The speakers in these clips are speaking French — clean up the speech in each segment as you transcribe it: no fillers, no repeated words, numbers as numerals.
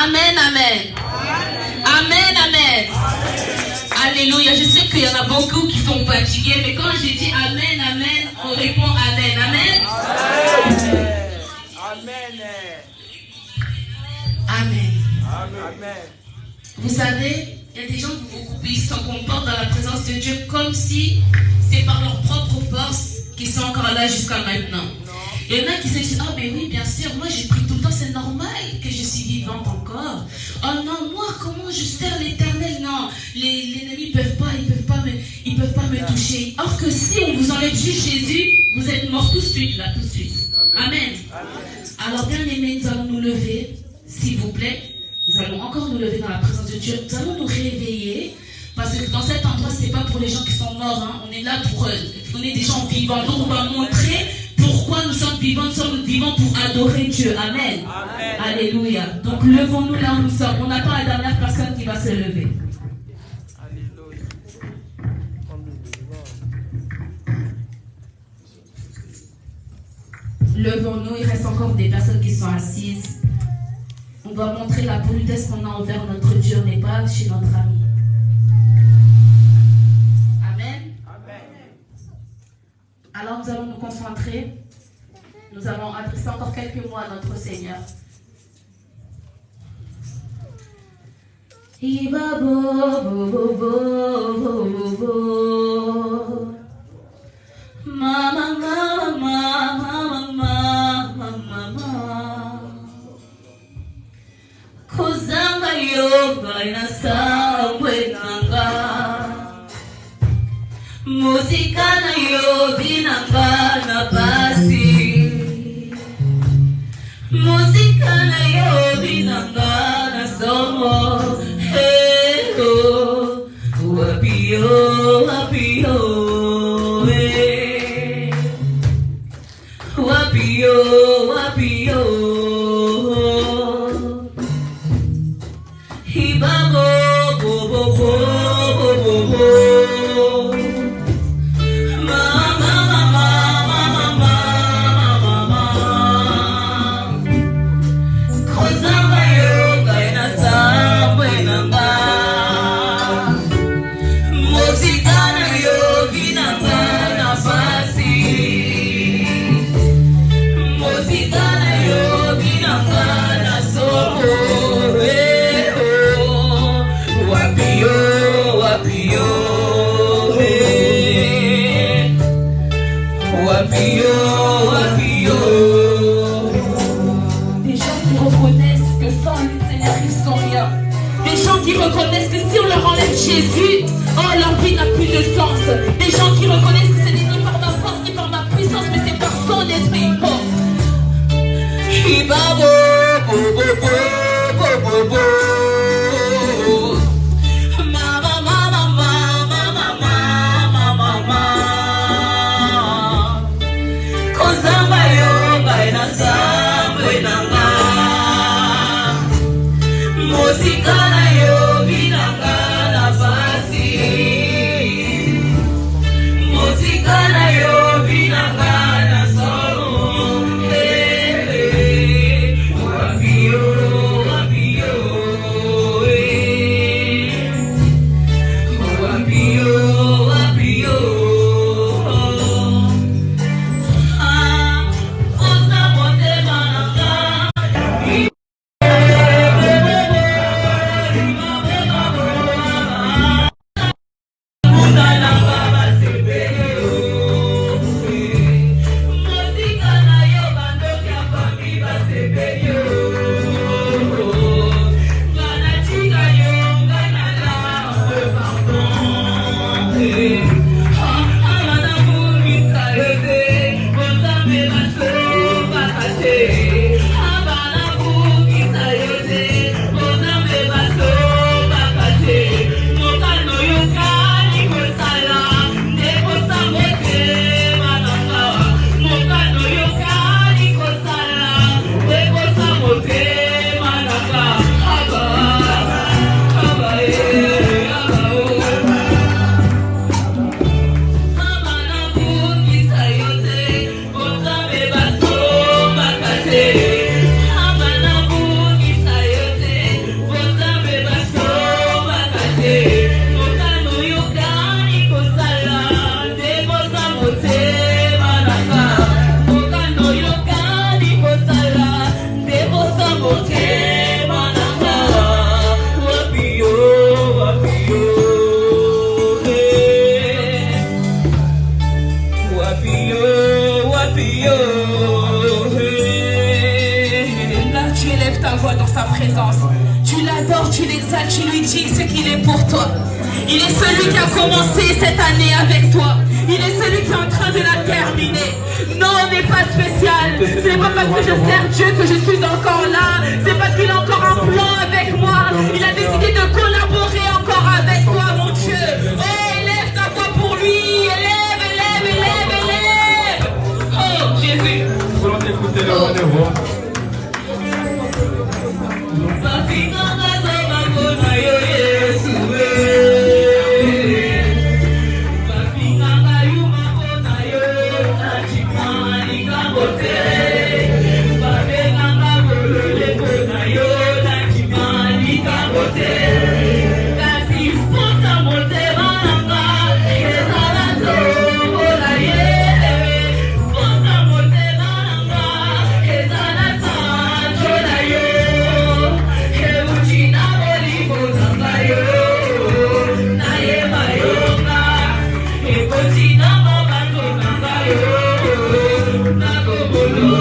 Amen, amen. Amen, amen. Alléluia. Je sais qu'il y en a beaucoup qui sont fatigués, mais quand j'ai dit amen, amen, on répond amen. Amen. Amen. Amen. Amen. Vous savez, il y a des gens qui se comportent dans la présence de Dieu comme si c'est par leur propre force qu'ils sont encore là jusqu'à maintenant. Il y en a qui se disent, ah mais oui, bien sûr, moi j'ai pris tout le temps, c'est normal que je suis vivante encore. Oh non, moi comment je sers l'Éternel? Non, les ennemis peuvent pas me toucher. Or que si on vous enlève juste Jésus, vous êtes morts tout de suite, là, tout de suite. Amen. Alors bien aimés, nous allons nous lever, s'il vous plaît. Nous allons encore nous lever dans la présence de Dieu. Nous allons nous réveiller. Parce que dans cet endroit, ce n'est pas pour les gens qui sont morts. Hein. On est là pour donner des gens vivants. Donc on va montrer pourquoi nous sommes vivants. Nous sommes vivants pour adorer Dieu. Amen. Amen. Alléluia. Donc levons-nous là où nous sommes. On n'a pas la dernière personne qui va se lever. Alléluia. Levons-nous. Il reste encore des personnes qui sont assises. On doit montrer la politesse qu'on a envers notre Dieu. On n'est pas chez notre ami. Alors nous allons nous concentrer. Nous allons adresser encore quelques mots à notre Seigneur. Iba bo bo bo bo bo bo. Mama mama mama mama mama. Kozanga yoga inasambwe nanga. Musika na yo binanga na basi. Musika na yo binanga na somo. Hey oh, wapio wapio hey. Reconnaissent que si on leur enlève Jésus, oh, leur vie n'a plus de sens. Des gens qui reconnaissent que ce n'est ni par ma force ni par ma puissance, mais c'est par son esprit. Tu l'adores, tu l'exaltes, tu lui dis ce qu'il est pour toi. Il est celui qui a commencé cette année avec toi. Il est celui qui est en train de la terminer. Non, on n'est pas spécial. Ce n'est pas parce que je sers Dieu que je suis encore là. C'est parce qu'il a encore un plan avec moi. Il a décidé de collaborer encore avec toi, mon Dieu. Oh, élève ta voix pour lui. Élève, élève, élève, élève. Oh, Jésus. Voulons écouter le rendez-vous. Oh,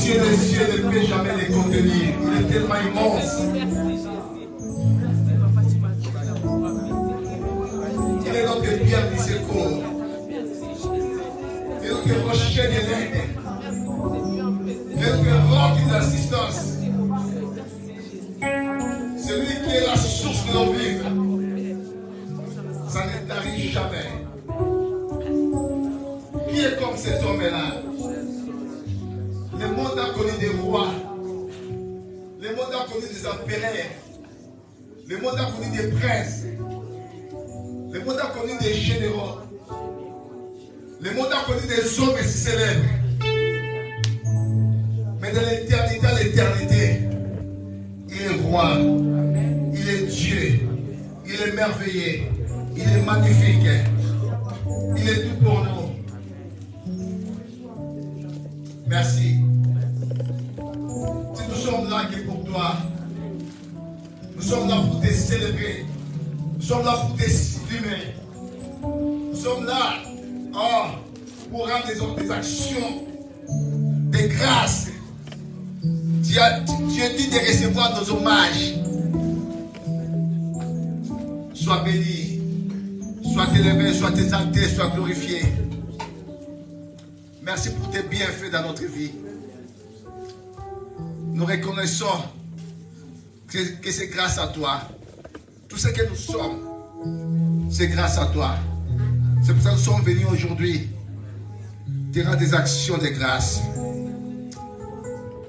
cieux des cieux ne peut jamais les contenir. Il est tellement immense. Il est notre bien du secours. Il est notre rocher de l'aide. Il est notre roc d'assistance. C'est lui qui est la source de nos vies. Ça ne t'arrive jamais. Qui est comme cet homme-là? Le monde a connu des rois. Le monde a connu des empereurs. Le monde a connu des princes. Le monde a connu des généraux. Le monde a connu des hommes célèbres. Mais de l'éternité à l'éternité, il est roi. Il est Dieu. Il est merveilleux. Il est magnifique. Il est tout pour nous. Merci. Si nous sommes là que pour toi, nous sommes là pour te célébrer. Nous sommes là pour te stimuler. Nous sommes là pour rendre des actions de grâce. Dieu dit de recevoir nos hommages. Sois béni, sois élevé, sois exalté, sois glorifié. Merci pour tes bienfaits dans notre vie. Nous reconnaissons que c'est grâce à toi. Tout ce que nous sommes, c'est grâce à toi. C'est pour ça que nous sommes venus aujourd'hui. Tu rends des actions de grâce.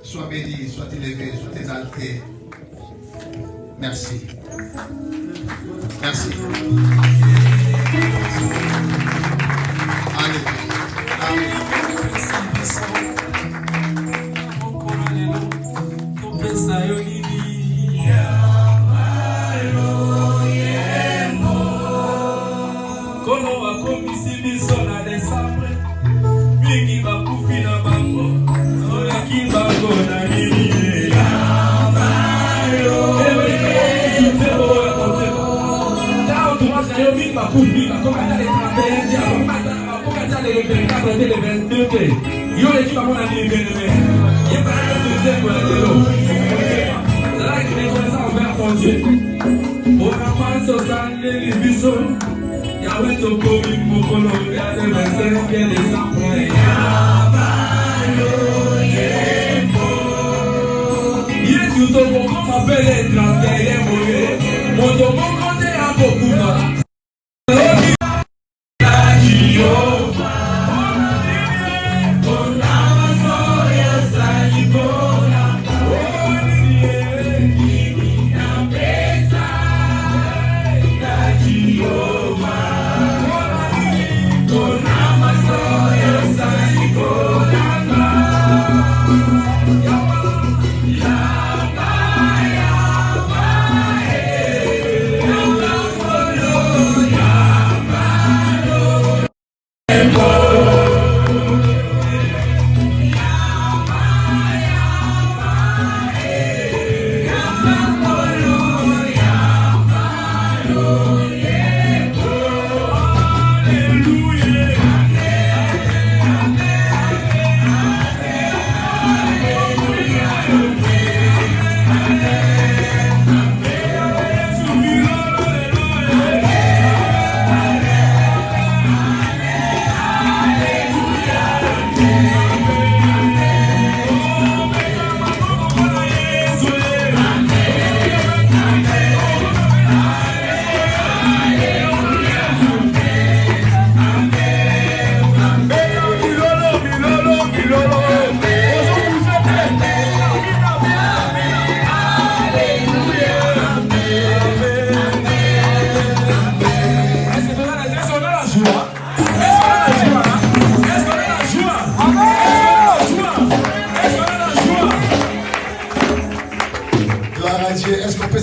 Sois béni, sois élevé, sois exalté. Merci. Merci. Allez. Amen.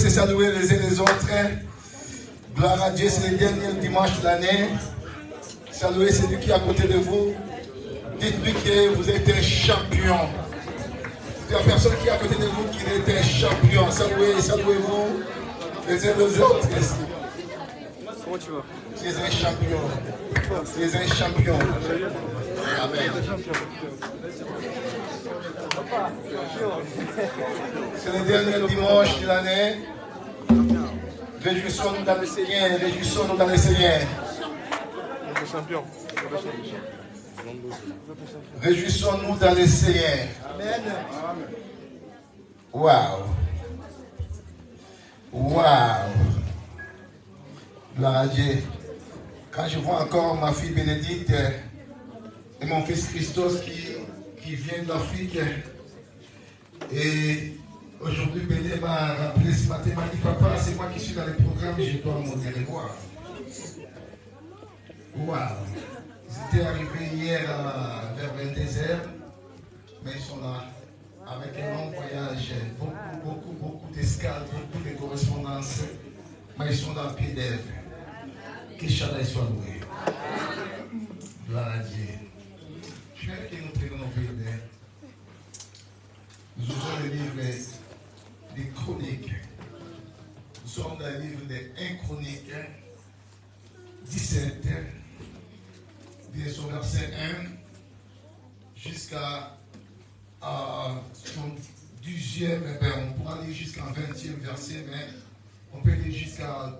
Saluer les uns les autres. Gloire à Dieu, c'est le dernier dimanche de l'année. Saluez celui qui est à côté de vous. Dites-lui que vous êtes un champion. Il y a personne qui est à côté de vous qui est un champion. Saluez-vous les uns les autres. Comment tu vas? Tu es un champion. Tu es un champion. Amen. C'est le dernier dimanche de l'année. Réjouissons-nous dans le Seigneur, réjouissons-nous dans le Seigneur. Réjouissons-nous dans le Seigneur. Amen. Waouh. Waouh. Gloire à Dieu. Quand je vois encore ma fille Bénédicte et mon fils Christos qui vient d'Afrique, et aujourd'hui Béné m'a rappelé ce matin, m'a dit papa, c'est moi qui suis dans les programmes, je dois monter les voir. Waouh. Ils étaient arrivés hier vers 22h, mais ils sont là avec un long voyage, beaucoup d'escales, beaucoup de correspondances, mais ils sont dans le pied d'Ève. Que Shaddai soit loué. Gloire à Dieu. Je vais que nous prenons nos Bibles. Nous ouvrons le livre des Chroniques. Nous sommes dans le livre des 1 Chroniques 17, de son verset 1 jusqu'à son 10e, on pourra lire jusqu'à 20e verset, mais on peut lire jusqu'à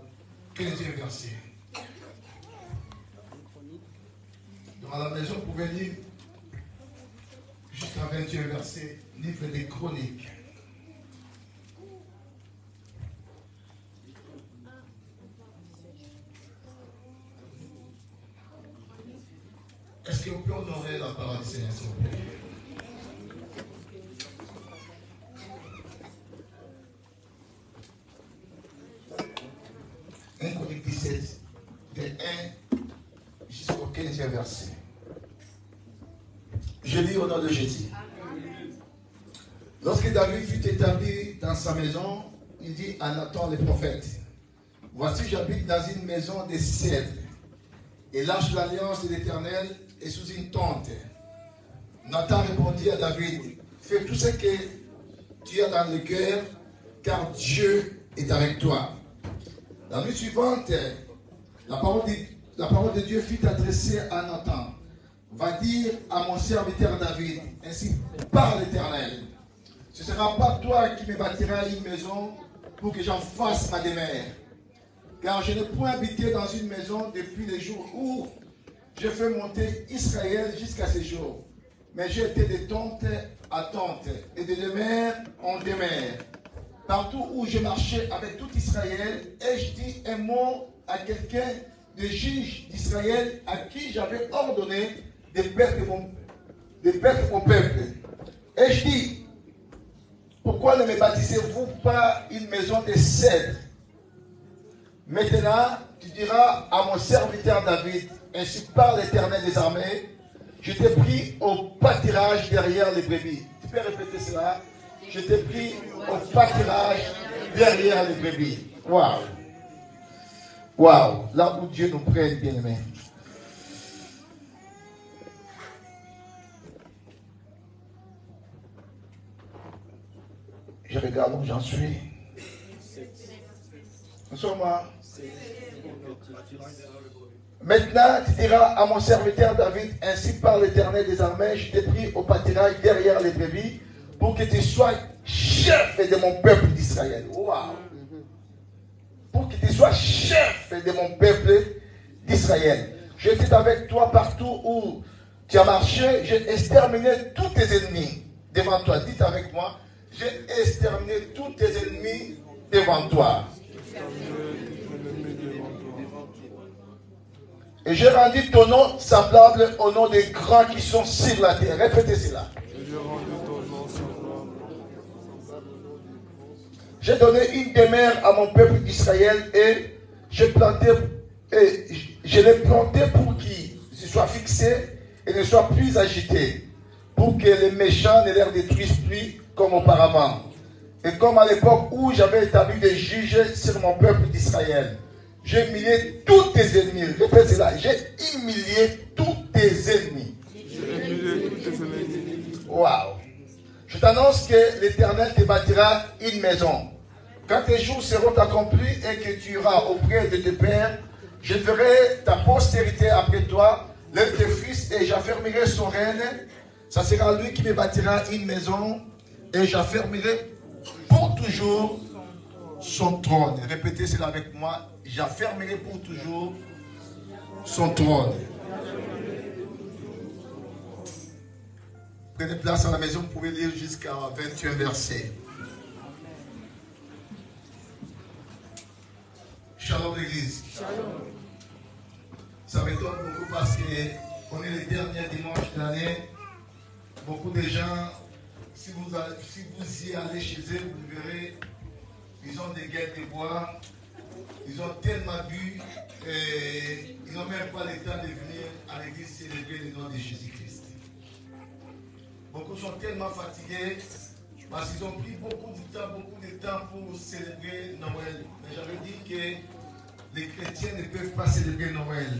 15e verset. Donc à la maison, vous pouvez lire jusqu'à 21 verset, livre des Chroniques. Est-ce qu'on peut honorer la parole du Seigneur, s'il vous plaît? Un Chronique 17, de 1 jusqu'au 15e verset. Je lis au nom de Jésus. Lorsque David fut établi dans sa maison, il dit à Nathan le prophète, voici j'habite dans une maison de cèdre, et l'arche de l'alliance de l'Éternel est sous une tente. Nathan répondit à David, fais tout ce que tu as dans le cœur, car Dieu est avec toi. La nuit suivante, la parole de Dieu fut adressée à Nathan. Va dire à mon serviteur David, ainsi par l'Éternel, ce ne sera pas toi qui me bâtiras une maison pour que j'en fasse ma demeure. Car je n'ai point habité dans une maison depuis les jours où je fais monter Israël jusqu'à ce jour. Mais j'ai été de tente à tente et de demeure en demeure. Partout où je marchais avec tout Israël, et je dis un mot à quelqu'un de juge d'Israël à qui j'avais ordonné de perdre mon peuple. Et je dis, pourquoi ne me bâtissez-vous pas une maison de cèdre? Maintenant, tu diras à mon serviteur David, ainsi par l'Éternel des armées, je t'ai pris au pâturage derrière les brebis. Tu peux répéter cela? Je t'ai pris au pâturage derrière les brebis. Waouh! Waouh! Là où Dieu nous prenne, bien aimés. Je regarde où j'en suis. Nous sommes à... Maintenant, tu diras à mon serviteur David, ainsi par l'Éternel des armées, je t'ai pris au pâturage derrière les brebis, pour que tu sois chef de mon peuple d'Israël. Waouh! Pour que tu sois chef de mon peuple d'Israël. J'étais avec toi partout où tu as marché, j'ai exterminé tous tes ennemis devant toi. Dites avec moi, j'ai exterminé tous tes ennemis devant toi. Et j'ai rendu ton nom semblable au nom des grands qui sont sur la terre. Répétez cela. J'ai donné une demeure à mon peuple d'Israël et je l'ai planté pour qu'il soit fixé et ne soit plus agité, pour que les méchants ne les détruisent plus comme auparavant. Et comme à l'époque où j'avais établi des juges sur mon peuple d'Israël, j'ai humilié tous tes ennemis. Répète cela. J'ai humilié tous tes ennemis. Waouh. Je t'annonce que l'Éternel te bâtira une maison. Quand tes jours seront accomplis et que tu iras auprès de tes pères, je ferai ta postérité après toi, l'un de tes fils, et j'affermirai son règne Ça sera lui qui me bâtira une maison et j'affermirai pour toujours son trône. Répétez cela avec moi. J'affermirai pour toujours son trône. Prenez place à la maison, vous pouvez lire jusqu'à 21 versets. Shalom l'église. Ça m'étonne beaucoup parce qu'on est les derniers dimanches de l'année. Beaucoup de gens, si vous y allez chez eux, vous verrez, ils ont des gueules de bois, ils ont tellement bu, et ils n'ont même pas le temps de venir à l'église célébrer le nom de Jésus-Christ. Beaucoup sont tellement fatigués parce qu'ils ont pris beaucoup de temps pour célébrer Noël. Mais j'avais dit que les chrétiens ne peuvent pas célébrer Noël.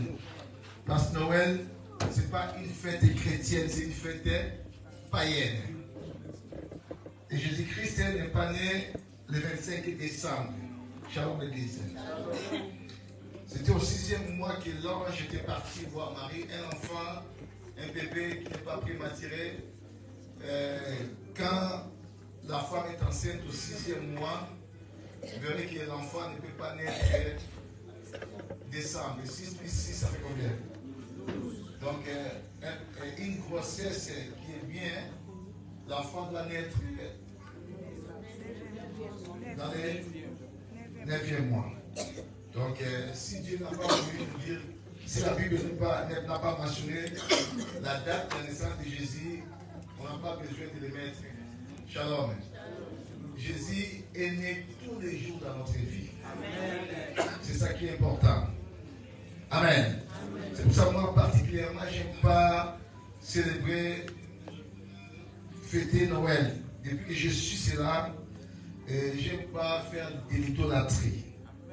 Parce que Noël, ce n'est pas une fête chrétienne, c'est une fête païenne. Et Jésus-Christ n'est pas né le 25 décembre. Shalom l'église. C'était au 6e mois que l'ange était parti voir Marie, un enfant, un bébé qui n'est pas prématuré. Quand la femme est enceinte au 6e mois, vous verrez que l'enfant ne peut pas naître décembre. 6 plus 6, ça fait combien? Donc, une grossesse qui est bien, l'enfant doit naître dans les 9e mois. Donc, si Dieu n'a pas voulu nous dire, si la Bible n'a pas mentionné la date de la naissance de Jésus, on n'a pas besoin de le mettre. Shalom. Jésus est né tous les jours dans notre vie. C'est ça qui est important. Amen. C'est pour ça que moi, particulièrement, je n'aime pas célébrer, fêter Noël. Depuis que je suis cela, je n'aime pas faire de l'idolâtrie.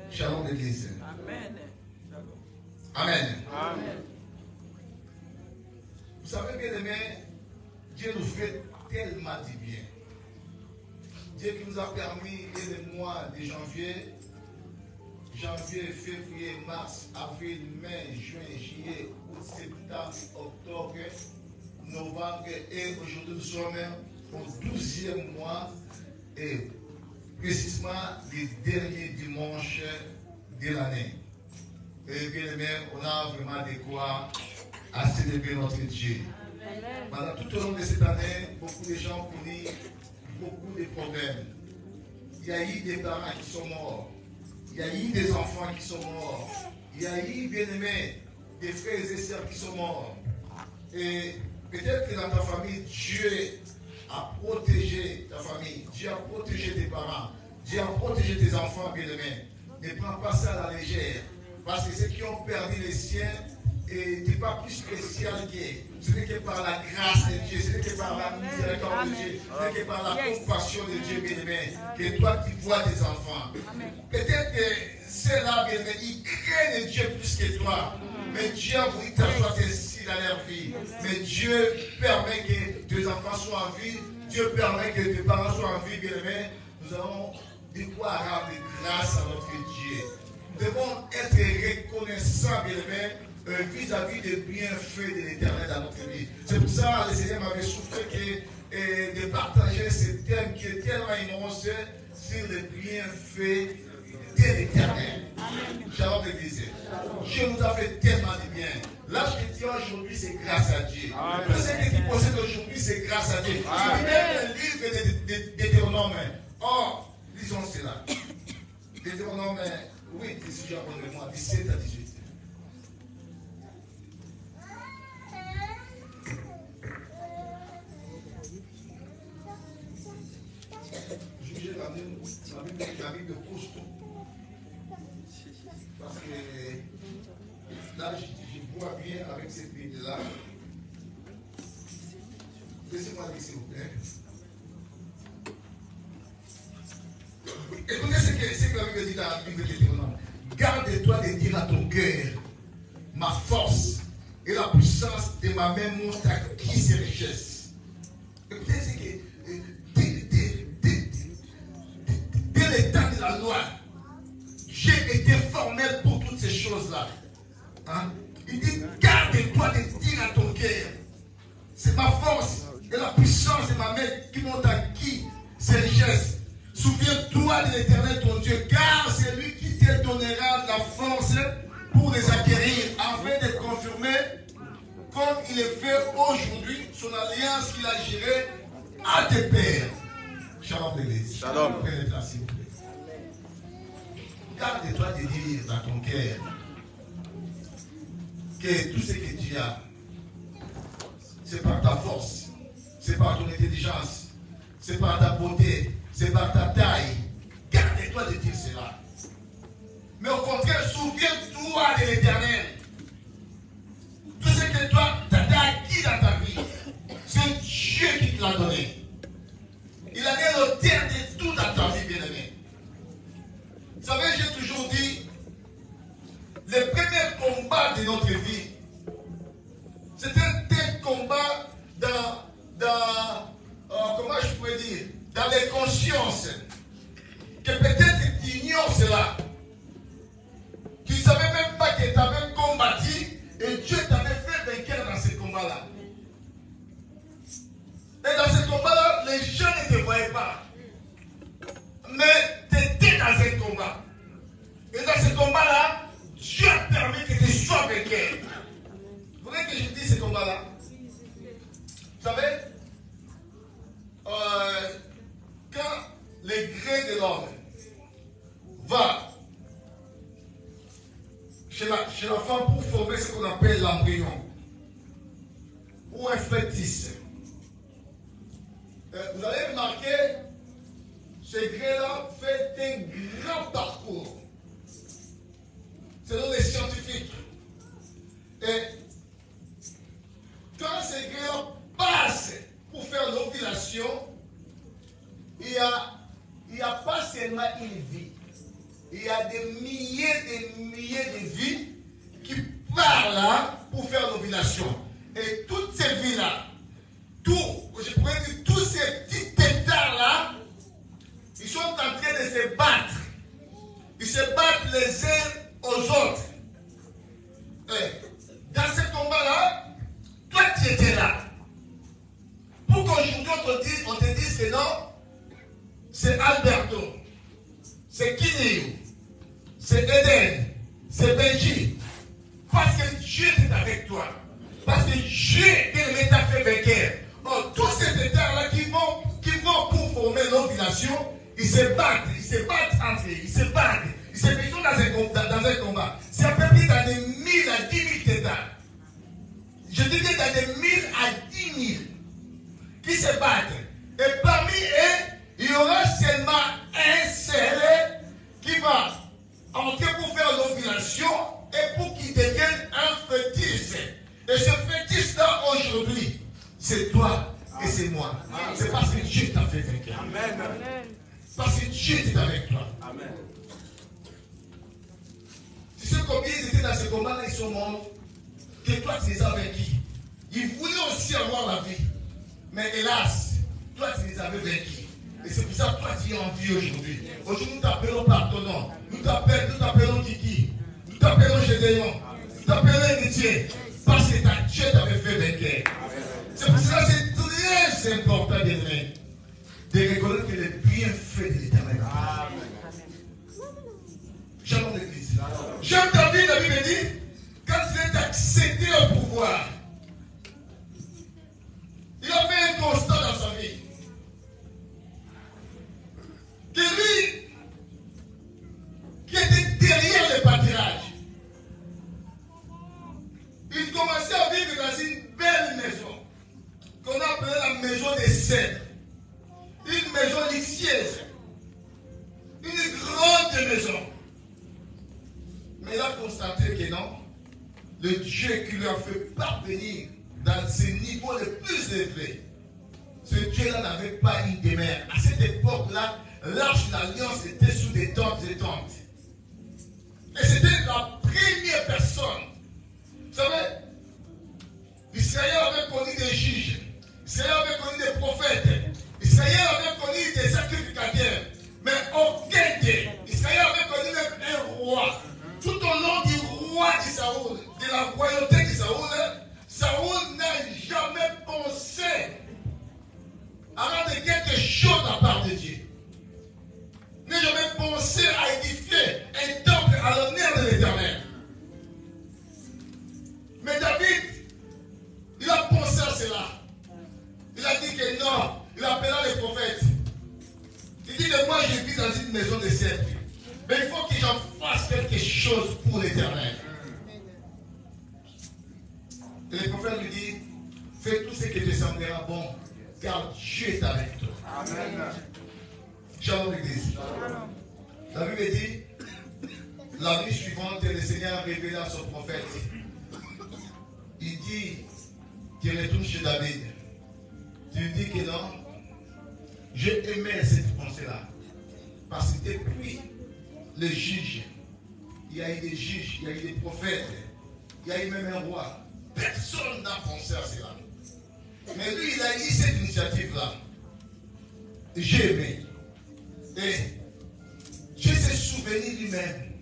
Shalom l'église. Amen. Amen. Amen. Vous savez bien aimé, Dieu nous fait tellement du bien. Dieu qui nous a permis le mois de janvier, février, mars, avril, mai, juin, juillet, août, septembre, octobre, novembre et aujourd'hui nous sommes au 12e mois et précisément les derniers dimanches de l'année. Et bien aimé, on a vraiment de quoi à célébrer notre Dieu. Pendant tout au long de cette année, beaucoup de gens ont connu beaucoup de problèmes. Il y a eu des parents qui sont morts. Il y a eu des enfants qui sont morts. Il y a eu, bien aimé, des frères et sœurs qui sont morts. Et peut-être que dans ta famille, Dieu a protégé ta famille. Dieu a protégé tes parents. Dieu a protégé tes enfants, bien aimé. Ne prends pas ça à la légère. Parce que ceux qui ont perdu les siens, et tu n'es pas plus spécial que ce n'est que par la grâce de Dieu, ce n'est que par la miséricorde de Dieu, ce n'est que par la compassion de Dieu, bien-aimé, que toi tu vois tes enfants. Peut-être que ceux-là, bien-aimé, ils craignent Dieu plus que toi, mais Dieu a voulu t'asseoir ainsi dans leur vie. Mais Dieu permet que tes enfants soient en vie, Dieu permet que tes parents soient en vie, bien-aimé. Nous avons de quoi rendre grâce à notre Dieu. Nous devons être reconnaissants, bien-aimé, vis-à-vis des bienfaits de l'Éternel dans notre vie. C'est pour ça que le Seigneur m'avait soufflé de partager ce thème qui est tellement immense sur les bienfaits de l'Éternel. Shalom l'église. Dieu nous a fait tellement de bien. Là, je te dis aujourd'hui, c'est grâce à Dieu. Tout ce que tu possèdes aujourd'hui, c'est grâce à Dieu. Même le livre de Deutéronome. Oh, lisons cela. Deutéronome 8, si j'ai en mémoire, 17 à 18. La Bible costaud. Parce que là, je vois bien avec cette Bible-là. Laissez-moi lire, s'il vous plaît. Écoutez ce que la Bible dit dans la Bible de Deutéronome. Garde-toi de dire à ton cœur, ma force et la puissance de ma main montent à qui ces richesses. Écoutez ce que dès le temps de la loi, j'ai été formel pour toutes ces choses-là. Hein? Il dit, garde-toi de dire à ton cœur, c'est ma force puissance de ma main qui m'ont acquis ces richesses. Souviens-toi de l'Éternel ton Dieu, car c'est lui qui te donnera la force pour les acquérir, afin de confirmer, comme il est fait aujourd'hui, son alliance qu'il a gérée à tes pères. Shalom l'église. Shalom. Prenez place, s'il vous plaît. Garde-toi de dire dans ton cœur que tout ce que tu as, c'est par ta force, c'est par ton intelligence, c'est par ta beauté, c'est par ta taille. Garde-toi de dire cela. Mais au contraire, souviens-toi de l'Éternel. Tout ce que toi, tu as acquis dans ta vie, c'est Dieu qui te l'a donné. Il a mis l'auteur de tout dans ta vie, bien-aimé. Vous savez, j'ai toujours dit, le premier combat de notre vie, c'est un tel combat comment je pourrais dire, dans les consciences, que peut-être tu ignores cela. Tu ne savais même pas que tu avais combattu et Dieu t'avait fait vainqueur dans ce combat-là. Et dans ce combat-là, les gens ne te voyaient pas. Mais tu étais dans un combat. Et dans ce combat-là, Dieu a permis que tu sois vainqueur. Vous voulez que je dise ce combat-là? Vous savez, quand le grain de l'homme va chez la femme pour former ce qu'on appelle l'embryon ou un fœtus, vous allez remarquer, ce grain-là fait un grand parcours selon les scientifiques. Et quand ce grain passe pour faire l'ovulation, il n'y a pas seulement une vie. Il y a des milliers de vies qui partent là pour faire l'ovulation. Et toutes ces vies-là, je pourrais dire, tous ces petits tétards-là, ils sont en train de se battre. Ils se battent les uns aux autres. Et dans ce combat-là, toi tu étais là. Pour qu'aujourd'hui on te dise que non, c'est Alberto, c'est Kini, c'est Eden, c'est Benji. Parce que Dieu est avec toi. Parce que Dieu t'a fait vainqueur. Oh, tous ces états-là qui vont pour former l'ovulation, ils se battent entre eux, ils se battent. Ils se mettent dans un combat. C'est à peu près dans des 1000 à 10 000 tétards. Je dis bien dans des 1000 à 10 000 qui se battent. Et parmi eux, il y aura seulement un seul qui va entrer pour faire l'ovulation et pour qu'il devienne un fœtus. Et ce fœtus-là, aujourd'hui, c'est toi et c'est moi. C'est parce que Dieu t'a fait vainqueur. Amen. Parce que Dieu est avec toi. Amen. Tu sais combien ils étaient dans ce combat-là, ils sont morts, que toi tu les as vaincus. Ils voulaient aussi avoir la vie. Mais hélas, toi tu les avais vaincus. Et c'est pour ça que toi tu es en vie aujourd'hui. Aujourd'hui nous t'appelons par ton nom. Nous t'appelons Kiki. Nous t'appelons Gédéon. Nous t'appelons Héritier. Parce que Dieu t'avait fait vainqueur. C'est pour ça que c'est très important de reconnaître que les bienfaits de l'Éternel. Shalom l'église. J'aime David, la Bible dit, quand il est accédé au pouvoir, il avait un constat dans sa vie. Que lui, qui était derrière le pâturage, il commençait à vivre dans une belle maison, qu'on appelait la maison des cèdres. Une maison luxueuse. Une grande maison. Mais il a constaté que non, le Dieu qui lui a fait parvenir dans ses niveaux les plus élevés, ce Dieu-là n'avait pas une demeure. À cette époque-là, l'arche de l'alliance était sous des tentes et tentes. Et c'était la première personne. Vous savez, Israël avait connu des juges, Israël avait connu des prophètes, Israël avait connu des sacrificateurs, mais aucun d'eux. Israël avait connu même un roi. Tout au long du roi de Saoul, de la royauté de Saoul, Saoul n'a jamais pensé choses de la part de Dieu. N'ai jamais pensé à édifier un temple à l'honneur de l'Éternel. Mais David, il a pensé à cela. Il a dit que non, il appela les prophètes. Il dit que moi je vis dans une maison de cèdre. Mais il faut que j'en fasse quelque chose pour l'Éternel. Et les prophètes lui disent, fais tout ce qui te semblera bon, car Dieu est avec toi. Amen. Shalom l'église. La Bible dit, la nuit suivante, le Seigneur révéla à son prophète. Il dit qu'il retourne chez David. Tu lui dis que non, j'ai aimé cette pensée-là. Parce que depuis les juges, il y a eu des juges, il y a eu des prophètes, il y a eu même un roi. Personne n'a pensé à cela. Mais lui, il a eu cette initiative-là. J'ai aimé. Et Dieu s'est souvenu lui-même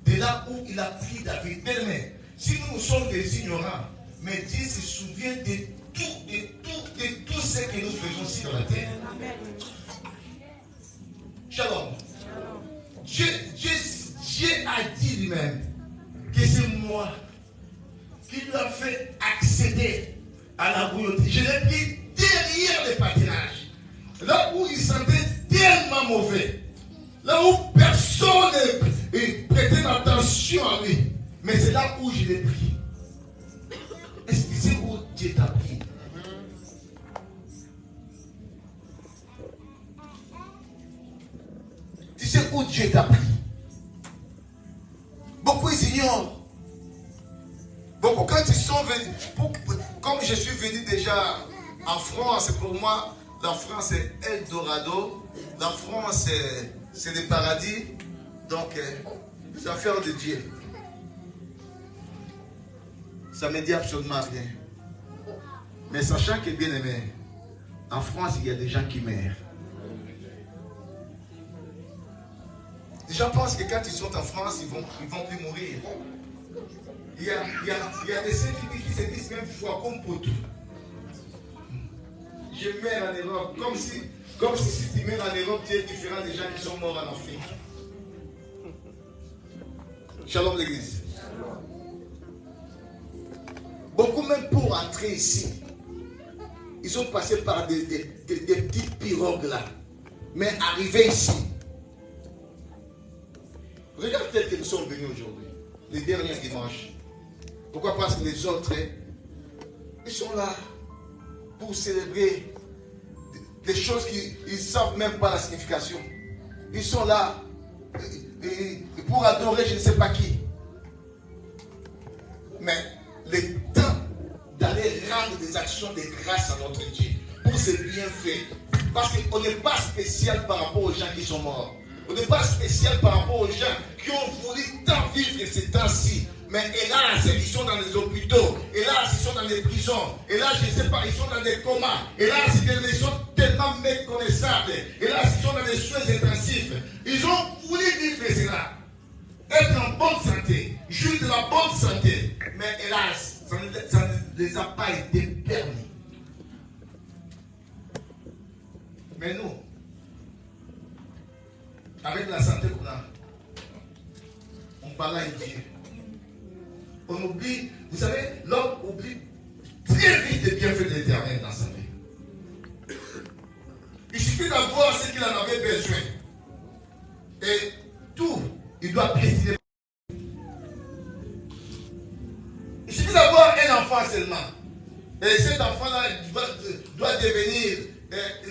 de là où il a pris David. Mais si nous sommes des ignorants, mais Dieu se souvient de tout ce que nous faisons sur la terre. Shalom. Dieu a dit lui-même que c'est moi qui lui a fait accéder à la royauté. Je l'ai pris derrière les pâtirages. Là où il sentait tellement mauvais. Là où personne ne prêtait attention à lui. Mais c'est là où je l'ai pris. Est-ce que c'est où Dieu t'a pris? Tu sais où Dieu t'a pris? Beaucoup ils ignorent. Beaucoup, quand ils sont venus, comme je suis venu déjà en France, pour moi, la France est Eldorado. La France, c'est le paradis. Donc, c'est affaire de Dieu. Ça ne me dit absolument rien. Mais sachant que, bien aimé, en France, il y a des gens qui meurent. Les gens pensent que quand ils sont en France, ils vont plus mourir. Il y a des scientifiques qui se disent même foi comme pour tout. Je meurs en Europe, comme si tu meurs en Europe, tu es différent des gens qui sont morts en Afrique. Shalom l'église. Beaucoup même pour entrer ici, ils sont passés par des petites pirogues là. Mais arrivés ici, regarde tel que nous sommes venus aujourd'hui, les derniers dimanches. Pourquoi? Parce que les autres, ils sont là pour célébrer des choses qu'ils ne savent même pas la signification. Ils sont là pour adorer je ne sais pas qui. Mais le temps d'aller rendre des actions de grâce à notre Dieu pour ses bienfaits. Parce qu'on n'est pas spécial par rapport aux gens qui sont morts. On n'est pas spécial par rapport aux gens qui ont voulu tant vivre ces temps-ci. Mais hélas, ils sont dans les hôpitaux. Hélas, ils sont dans les prisons. Hélas, je ne sais pas, ils sont dans des comas. Hélas, ils sont tellement méconnaissables. Hélas, ils sont dans des soins intensifs. Ils ont voulu vivre cela. Être en bonne santé. Jouir de la bonne santé. Mais hélas, ça ne les a pas été permis. Mais nous, avec la santé qu'on a, on parle à Dieu. On oublie, vous savez, l'homme oublie très vite les bienfaits de l'Éternel dans sa vie. Il suffit d'avoir ce qu'il en avait besoin. Et tout, il doit piétiner. Il suffit d'avoir un enfant seulement. Et cet enfant-là doit devenir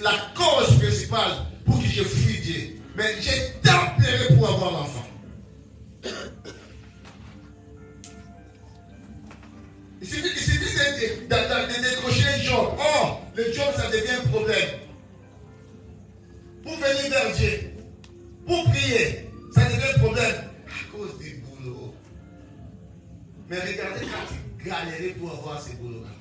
la cause principale pour que je fuis Dieu. Mais j'ai tant pleuré pour avoir l'enfant. Il suffit de décrocher un job. Oh, le job, ça devient un problème. Pour venir vers Dieu, pour prier, ça devient un problème à cause du boulot. Mais regardez quand tu galérais pour avoir ce boulot-là.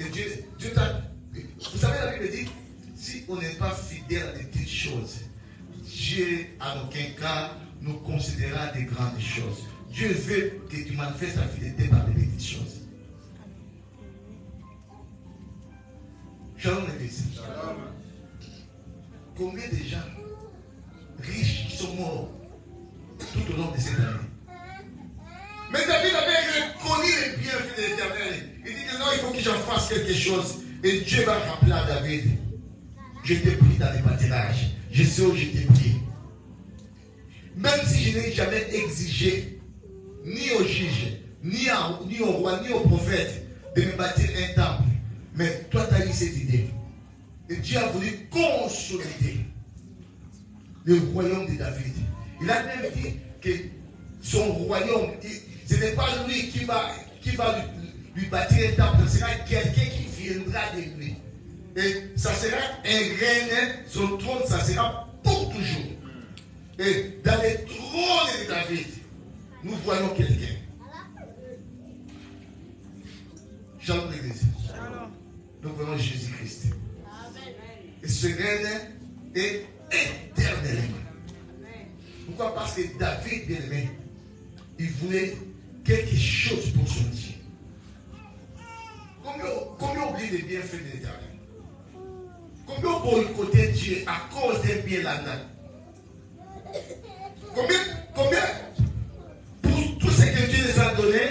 Et Dieu t'a... Vous savez, la Bible dit, si on n'est pas fidèle à des petites choses, Dieu, en aucun cas, nous considérera des grandes choses. Dieu veut que tu manifestes ta fidélité par des petites choses. Shalom l'église. combien de gens riches qui sont morts tout au long de cette année. Mais David avait reconnu les bienfaits de l'Éternel. Il dit que non, il faut que j'en fasse quelque chose. Et Dieu va rappeler à David, je t'ai pris dans les pâturages. Je sais où je t'ai pris. Même si je n'ai jamais exigé, ni au juge, ni au roi, ni au prophète, de me bâtir un temple. Mais toi, tu as eu cette idée. Et Dieu a voulu consolider le royaume de David. Il a même dit que son royaume, ce n'est pas lui qui va lui bâtir un temple, ce sera quelqu'un qui viendra de lui. Et ça sera un règne, son trône, ça sera pour toujours. Et dans le trône de David, nous voyons quelqu'un. Shalom l'église. Nous voyons Jésus-Christ. Et ce règne est éternellement. Pourquoi? Parce que David, bien aimé, il voulait quelque chose pour son Dieu. Combien oublier les bienfaits de l'Éternel? Combien boycotter Dieu à cause des biens là-dedans? Combien pour tout ce que Dieu les a donné,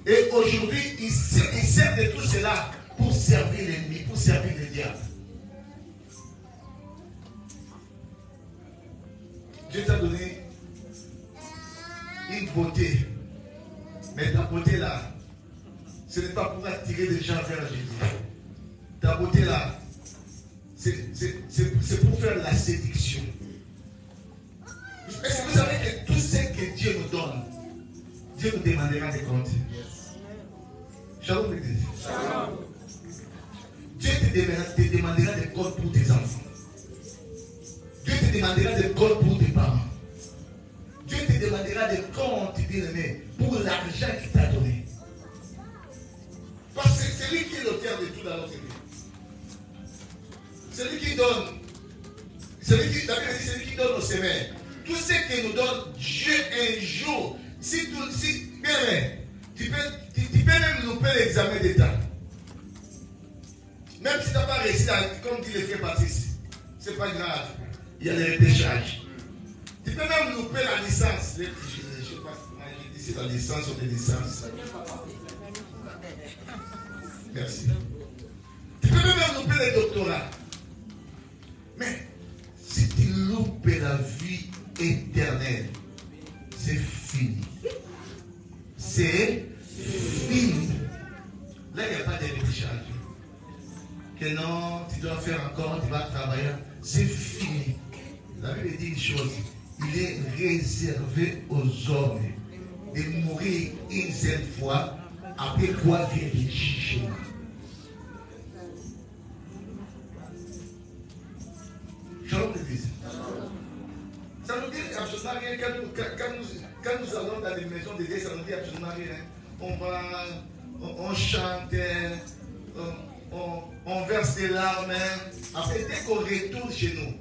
et aujourd'hui ils servent de tout cela pour servir l'ennemi, pour servir le diable. Dieu t'a donné une beauté, mais ta beauté là, ce n'est pas pour attirer les gens vers Jésus. Ta beauté là, c'est pour faire la séduction. Est-ce que vous savez que tout ce que Dieu nous donne, Dieu nous demandera des comptes? Shalom l'église. Dieu te demandera des comptes pour tes enfants. Dieu te demandera des comptes pour tes parents. Dieu te demandera des comptes, bien-aimé, pour l'argent qu'il t'a donné. Parce que c'est lui qui est l'auteur de tout dans notre vie. C'est lui qui donne. C'est lui qui donne aux semelles. Tout ce que nous donne Dieu un jour. Bien, tu peux même louper l'examen d'État. Même si tu n'as pas réussi, comme dit les frères Baptiste, ce n'est pas grave. Il y a les repêchages. Tu peux même louper la licence. Je ne sais pas si c'est la licence ou des licences. Merci. Tu peux même louper les doctorats. Mais si tu loupes la vie éternelle, c'est fini. C'est fini. Là, il n'y a pas de repêchage. Que non, tu dois faire encore, tu vas travailler. C'est fini. La Bible dit une chose. Il est réservé aux hommes de mourir une seule fois, après quoi vient le jugement. Shalom l'église. Ça nous dit absolument rien. Quand nous allons dans les maisons de Dieu, ça nous dit absolument rien. On chante, on verse des larmes. Après, dès qu'on retourne chez nous,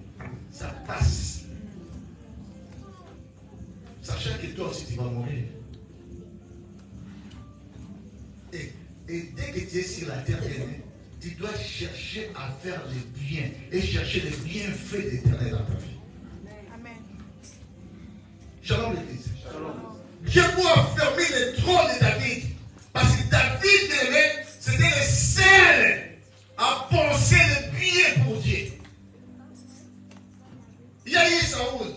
ça passe. Sachant que toi aussi tu vas mourir. Et dès que tu es sur la terre, tu dois chercher à faire le bien et chercher les bienfaits de l'Éternel dans ta vie. Amen. Shalom l'église. Dieu pourra fermer le trône de David. Parce que David, c'était le seul à penser le bien pour Dieu. Il y a eu Saoul.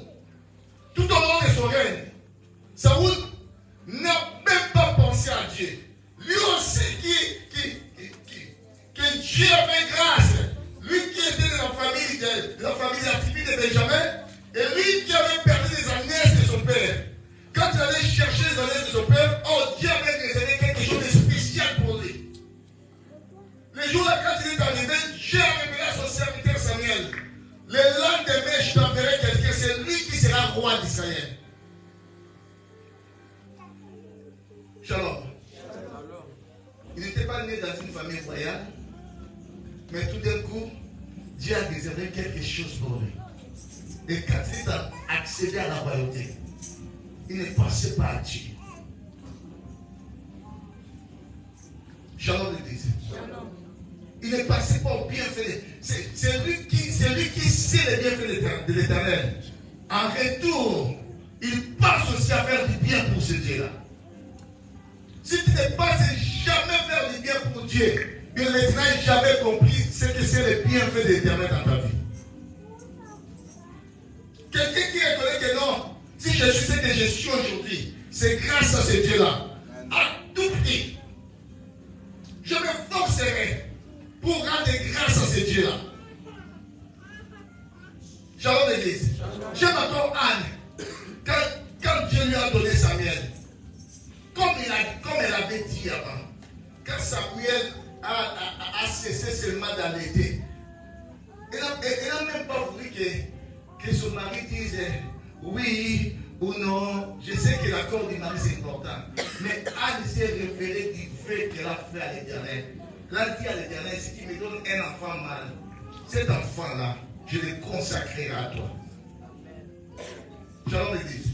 Tout au long de son règne, Saoul n'a même pas pensé à Dieu. Lui aussi que Dieu avait grâce. Lui qui était de la tribu de Benjamin, et lui qui avait perdu les années de son père. Quand il allait chercher les années de son père, oh, Dieu avait réservé quelque chose de spécial pour lui. Le jour-là, quand il est arrivé, Dieu a révélé à son serviteur Samuel. Le lendemain, je t'enverrai quelqu'un, c'est lui qui sera roi d'Israël. Shalom. Il n'était pas né dans une famille royale, mais tout d'un coup, Dieu a réservé quelque chose pour lui. Et quand il a accédé à la royauté, il ne pensait pas à Dieu. Shalom l'église. Il ne pensait pas au bienfait. C'est lui qui sait les bienfaits de l'Éternel, en retour, il pense aussi à faire du bien pour ce Dieu-là. Si tu ne penses jamais faire du bien pour Dieu, bien tu n'as jamais compris ce que c'est le bienfait de l'Éternel dans ta vie. Quelqu'un qui reconnaît que non, si je suis ce que je suis aujourd'hui, c'est grâce à ce Dieu-là. À tout prix, je me forcerai pour rendre grâce à ce Dieu-là. Shalom l'église. J'aime encore Anne. Quand Dieu lui a donné Samuel, comme elle avait dit avant, quand Samuel a cessé seulement d'allaiter, elle n'a même pas voulu que son mari dise oui ou non. Je sais que l'accord du mari c'est important, mais Anne s'est référée du fait qu'elle a fait à l'Éternel. Elle a dit à l'Éternel, si tu me donnes un enfant mâle, cet enfant-là, je le consacrerai à toi. Shalom l'église.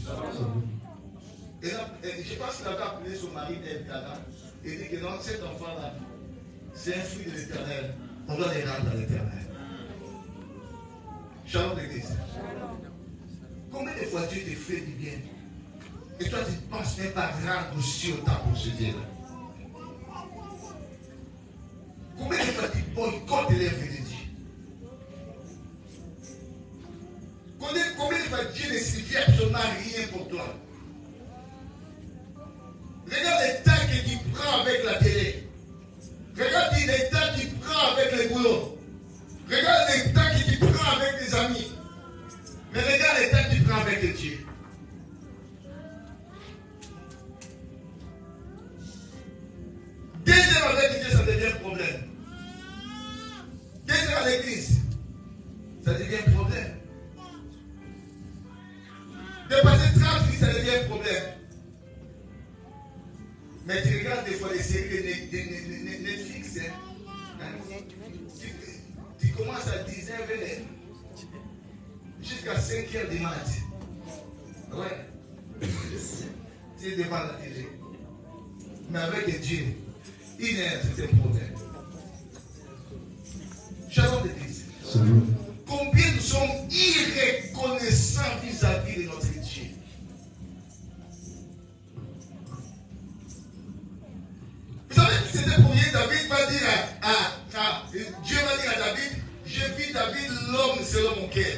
Et là, je pense qu'il avait appelé son mari Elkana et dit que non, cet enfant-là, c'est un fruit de l'Éternel. On doit les rendre à l'Éternel. Shalom l'église. Combien de fois Dieu te fait du bien et toi tu ne penses même pas rendre aussi autant pour ce Dieu-là? Combien de fois tu boycottes les œuvres de Dieu? Combien de fois Dieu ne signifie absolument rien pour toi? Regarde les temps que tu prends avec la télé. Regarde les temps que tu prends avec le boulot. Regarde les temps que tu prends avec tes amis. Mais regarde les temps que tu prends avec Dieu. Deux heures avec Dieu, ça devient un problème. 2 heures à l'église, ça devient un problème. Dépasser 30 minutes, ça devient un problème. Mais tu regardes des fois les séries de Netflix. Tu commences à 10h, jusqu'à 5h du mat. Ouais. Tu es devant la télé. Mais avec Dieu, 1 heure, c'est un problème. Shalom l'église. Combien nous sommes irreconnaissants vis-à-vis de notre Dieu. Vous savez, c'était pour rien, David va dire Dieu va dire à David, je vis David l'homme selon mon cœur.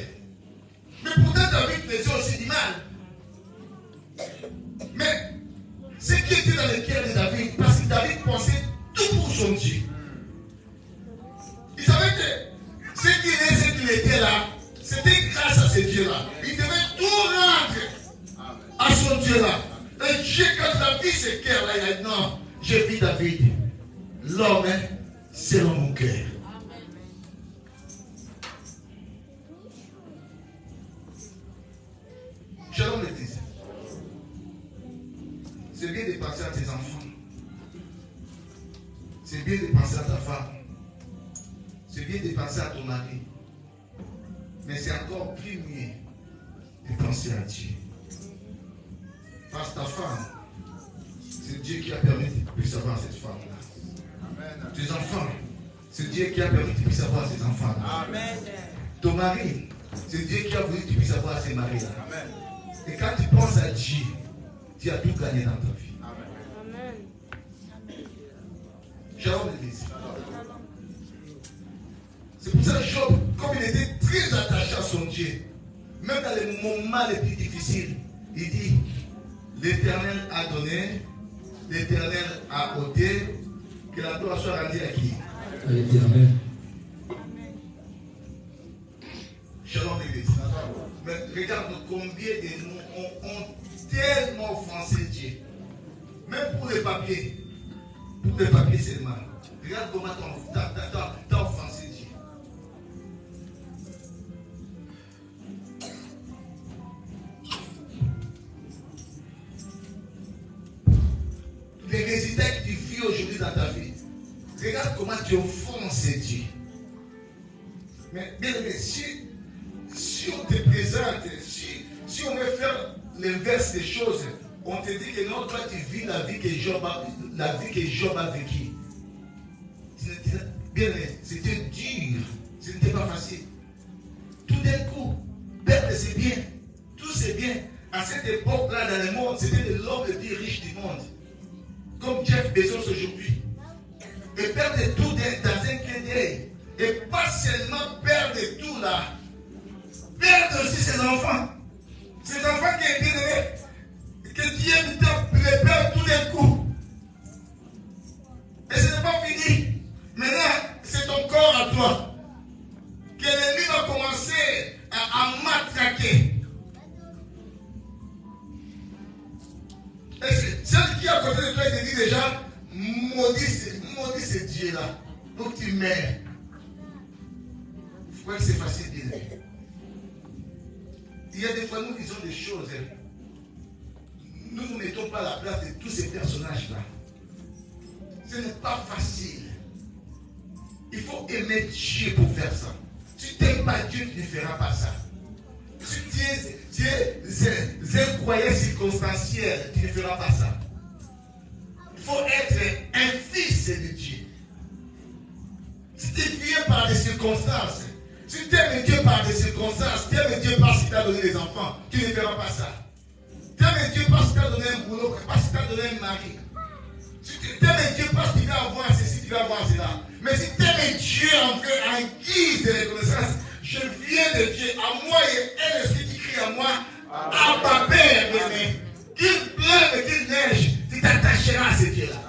Mais pourtant David faisait aussi du mal. Mais ce qui était dans le cœur de David, parce que David pensait tout pour son Dieu. Il savait que ce qu'il est, ce qu'il était là, c'était grâce à ce Dieu-là. Il devait tout rendre à son Dieu-là. Et Dieu, quand il a vu ce cœur-là, il a dit non, je vis David, l'homme selon mon cœur. Shalom l'église. C'est bien de penser à tes enfants. C'est bien de penser à ta femme. C'est bien de penser à ton mari. Mais c'est encore plus mieux de penser à Dieu. Parce que ta femme, c'est Dieu qui a permis que tu puisses avoir cette femme-là. Tes enfants, c'est Dieu qui a permis que tu puisses avoir ces enfants-là. Ton mari, c'est Dieu qui a voulu que tu puisses avoir ces maris-là. Et quand tu penses à Dieu, tu as tout gagné dans ta vie. Shalom l'église. C'est pour ça que Job, comme il était très attaché à son Dieu, même dans les moments les plus difficiles, il dit, l'Éternel a donné, l'Éternel a ôté, que la gloire soit rendue à qui? À l'Éternel. Shalom l'église. Mais regarde combien de nous ont tellement offensé Dieu. Même pour les papiers. Pour les papiers seulement. Regarde comment t'as offensé Dieu. Les résultats que tu vis aujourd'hui dans ta vie. Regarde comment tu offenses Dieu. Mais bien aimé, si on te présente, si on veut faire l'inverse des choses, on te dit que non, toi tu vis la vie que Job a vécue. Bien aimé, c'était dur, ce n'était pas facile. Tout d'un coup, perdre ses biens, tous ses biens. À cette époque-là, dans le monde, c'était l'homme le plus riche du monde. Comme Jeff Bezos aujourd'hui. Et perdre tout dans un clin d'œil. Et pas seulement perdre tout là. Perdre aussi ses enfants. Ses enfants qui étaient nés. Que Dieu les perd tout d'un coup. Et ce n'est pas fini. Maintenant, c'est ton corps à toi. Que l'ennemi va commencer à matraquer. Et celle qui est à côté de toi, il te dit déjà, maudit ce Dieu-là, pour que tu meurs. Vous voyez que c'est facile de dire. Il y a des fois, nous disons des choses. Nous ne mettons pas la place de tous ces personnages-là. Ce n'est pas facile. Il faut aimer Dieu pour faire ça. Si tu n'aimes pas Dieu, tu ne feras pas ça. Si tu es un croyant circonstanciel, tu ne feras pas ça. Il faut être un fils de Dieu. Si tu es vieux par des circonstances, si tu aimes Dieu par des circonstances, tu aimes Dieu parce qu'il t'a donné des enfants, tu ne feras pas ça. Tu aimes Dieu parce qu'il t'a donné un boulot, parce qu'il t'a donné un mari. Si tu aimes Dieu parce qu'il va avoir ceci, tu vas avoir cela. Mais si tu aimes Dieu en guise de reconnaissance, je viens de Dieu, à moi et un esprit qui crie à moi, à ma Père bien-aimé. Qu'il pleuve et qu'il neige, tu t'attacheras à ce Dieu-là.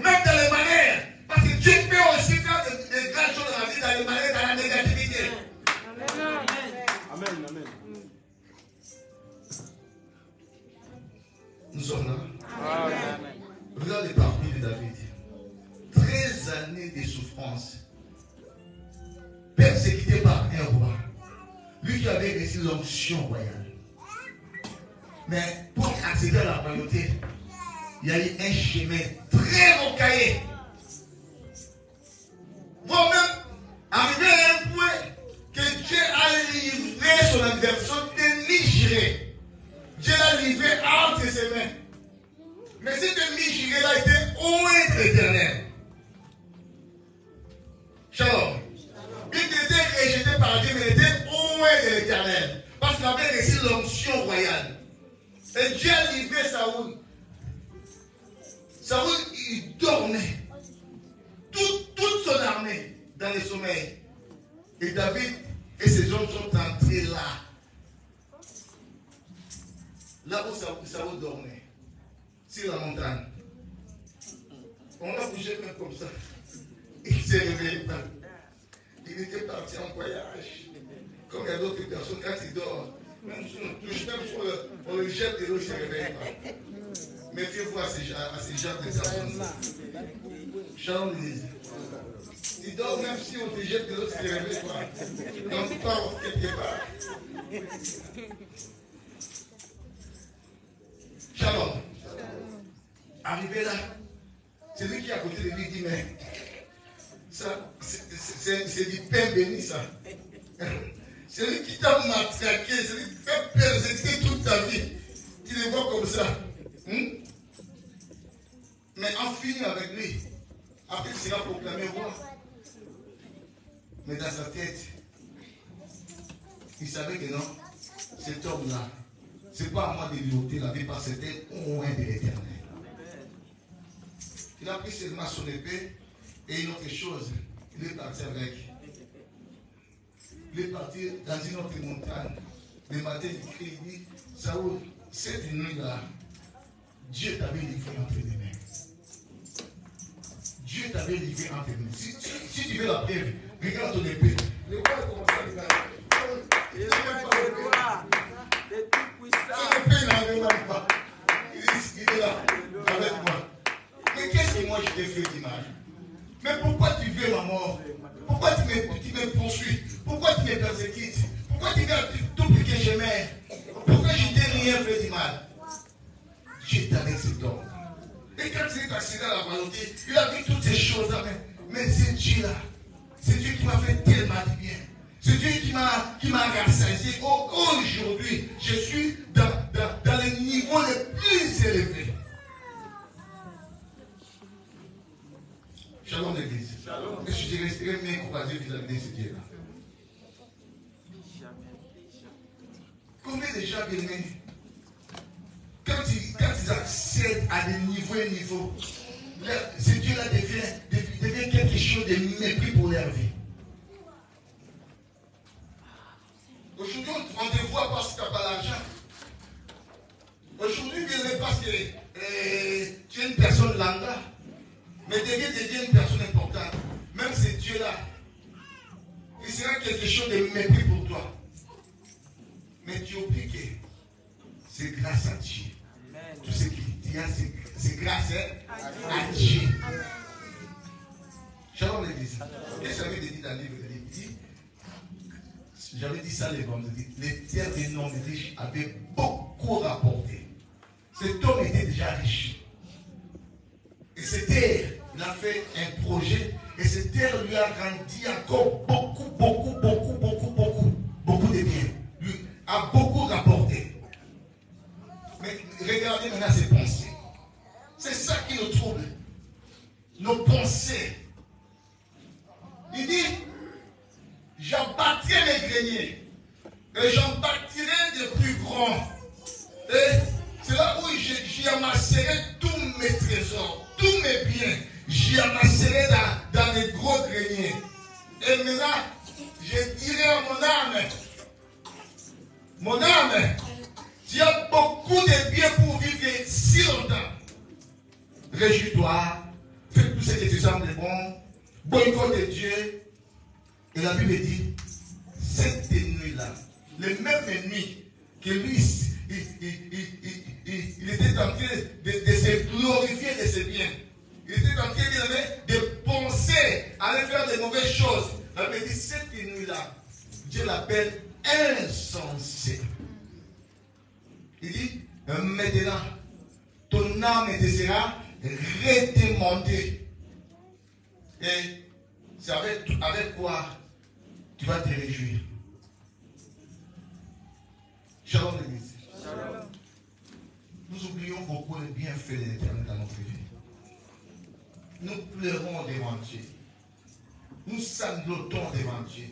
Même dans les manières. Parce que Dieu peut aussi faire des grandes choses dans la vie, dans les manières, dans la négativité. Amen. Amen. Nous sommes là. Amen. Regardez le parcours de David. 13 années de souffrance. Persécuté par un roi. Lui qui avait reçu l'onction royale. Mais pour accéder à la royauté, il y a eu un chemin très rocaillé. Vous-même, arrivé à un point que Dieu a livré son adversaire dénigré. Dieu l'a livré entre ses mains. Mais cet dénigré-là était loin de l'Éternel. Shalom. Il était rejeté par Dieu, mais il était loin de l'Éternel. Parce qu'il avait reçu l'onction royale. Et Dieu a livré Saoul. Saoul, il dormait. Toute son armée dans le sommeil. Et David et ses hommes sont entrés là. Là où Saoul dormait. Sur la montagne. On l'a bougé même comme ça. Il s'est réveillé. Il était parti en voyage. Comme il y a d'autres personnes, quand ils dorment, même on le jette de l'eau, il ne se réveille pas. Méfiez-vous à ces gens de personnes. Shalom l'église. Il dort même si on te jette de l'eau, il ne se réveille pas. Donc tu pars quelque part. Shalom. Arrivé là, c'est lui qui est à côté de lui dit, mais ça, c'est du pain béni ça. C'est lui qui t'a matraqué, c'est lui qui t'a persécuté toute ta vie. Tu le vois comme ça. Mais en finit avec lui. Après, il sera proclamé roi. Mais dans sa tête, il savait que non, cet homme-là, c'est pas à moi de lui ôter la vie parce que c'était loin de l'Éternel. Il a pris seulement son épée et une autre chose, il est parti avec. Il est parti dans une autre montagne. Le matin, il crie, il dit, Saoul, cette nuit-là, Dieu t'avait livré entre les mains. Dieu t'avait livré entre les mains. Si tu veux la preuve, regarde ton épée. Le roi commence à regarder. Il n'est même pas le roi. Son épée n'arrive pas. Il est là, avec moi. Mais qu'est-ce que moi je t'ai fait d'image? Mais pourquoi tu veux ma mort? Pourquoi tu me poursuis? Pourquoi tu me persécutes? Pourquoi tu veux tout ce que j'aimais? Pourquoi je t'ai rien fait du mal? Dieu t'avait cet homme. Et quand il est accédé à la royauté, il a vu toutes ces choses-là. Mais c'est Dieu-là. C'est Dieu qui m'a fait tellement de bien. C'est Dieu qui m'a rassasié. Aujourd'hui, je suis dans les niveaux les plus élevés. Shalom l'église. Est-ce que je resterai bien courageux vis-à-vis de ce Dieu-là? les gens bien-aimés, quand ils accèdent à des niveaux, ce Dieu-là devient quelque chose de mépris pour leur vie. Aujourd'hui, on te voit parce que tu n'as pas l'argent. Aujourd'hui, bien parce que tu es une personne lambda, mais devient une personne importante. Même ce Dieu-là, il sera quelque chose de mépris pour toi. Mais tu oublies que c'est grâce à Dieu. Tout ce qu'il y a, c'est grâce à Dieu. Shalom l'église. Qu'est-ce que j'avais dit dans le livre de l'Église? J'avais dit ça les vendredis. Les terres des non-riches avaient beaucoup rapporté. Cet homme était déjà riche. Et cette terre, il a fait un projet. Et cette terre lui a rendu encore beaucoup de biens. Lui a beaucoup rapporté. Mais regardez maintenant ses pensées. C'est ça qui nous trouble. Nos pensées. Il dit, j'abattrai mes greniers et j'en bâtirai de plus grands. Et c'est là où j'y amasserai tous mes trésors, tous mes biens. J'y amasserai dans les gros greniers. Et maintenant, je dirai à mon âme, tu as beaucoup de biens pour vivre si longtemps. Réjouis-toi, fais tout ce qui te semble bon, boycotte Dieu. Et la Bible dit, cette nuit-là, les mêmes nuits que lui, il était en train de se glorifier de ses biens. Il était en train de penser à aller faire de mauvaises choses. La Bible dit, cette nuit-là, Dieu l'appelle insensé. Il dit, maintenant, ton âme te sera redemandée. Et c'est avec quoi tu vas te réjouir. Shalom l'église. Nous oublions beaucoup les bienfaits de l'Éternel dans notre vie. Nous pleurons devant Dieu. Nous sanglotons devant Dieu.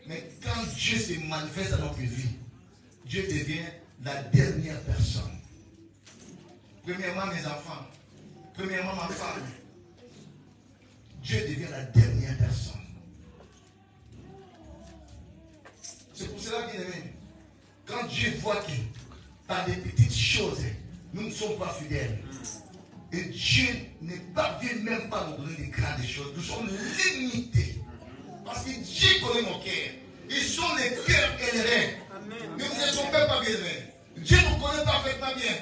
Mais quand Dieu se manifeste dans notre vie, Dieu devient la dernière personne. Premièrement mes enfants. Premièrement ma femme. Dieu devient la dernière personne. C'est pour cela, bien aimé, quand Dieu voit que par des petites choses, nous ne sommes pas fidèles. Et Dieu n'est pas venu même pas nous donner des grandes choses. Nous sommes limités. Parce que Dieu connaît mon cœur. Ils sont les cœurs et les reins. Nous ne sommes même pas bien aimés. Dieu nous connaît parfaitement bien.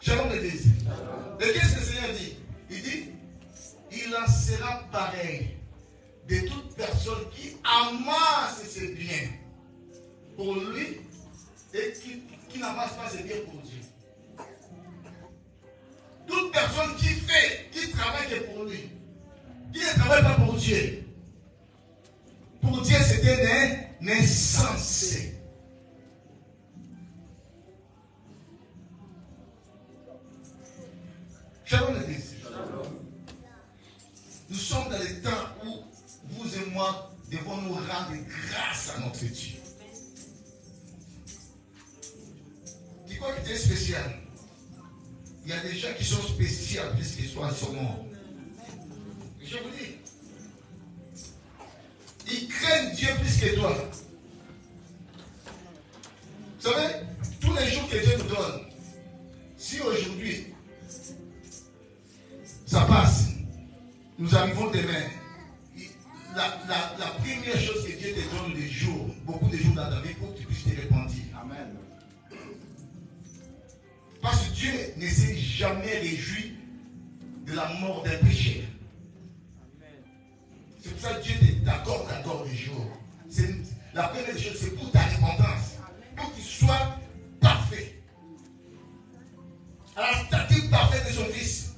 Shalom l'église. Et qu'est-ce que le Seigneur dit? Il dit, il en sera pareil de toute personne qui amasse ses biens pour lui et qui n'amasse pas ses biens pour Dieu. Toute personne qui travaille que pour lui, qui ne travaille pas pour Dieu. Pour Dieu, c'était un insensé. Shalom l'église. Nous sommes dans les temps où vous et moi devons nous rendre grâce à notre Dieu. Qui croit que Dieu est spécial? Il y a des gens qui sont spéciaux puisqu'ils sont à son nom. Je vous dis, ils craignent Dieu plus que toi. Vous savez, tous les jours que Dieu nous donne, si aujourd'hui ça passe, nous arrivons demain. La première chose que Dieu te donne les jours, beaucoup de jours dans ta vie pour que tu puisses te repentir. Amen. Parce que Dieu ne s'est jamais réjoui de la mort d'un péché. C'est pour ça que Dieu t'accorde les jours. La première chose, c'est pour ta repentance. Pour que tu sois parfait. À la statue parfaite de son Fils.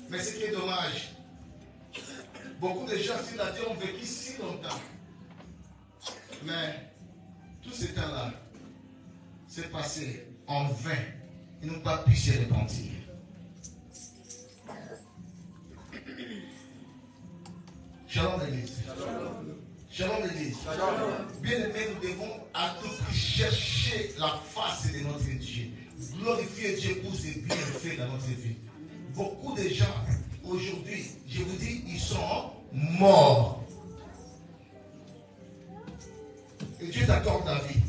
Mais ce qui est dommage, beaucoup de gens sur la terre ont vécu si longtemps. Mais tout ce temps-là s'est passé en vain. Ils n'ont pas pu se repentir. Shalom l'église. Shalom l'église. Bien aimé, nous devons à tout prix chercher la face de notre Dieu. Glorifier Dieu pour ses bienfaits dans notre vie. Beaucoup de gens aujourd'hui, je vous dis, ils sont morts. Et Dieu t'accorde la vie.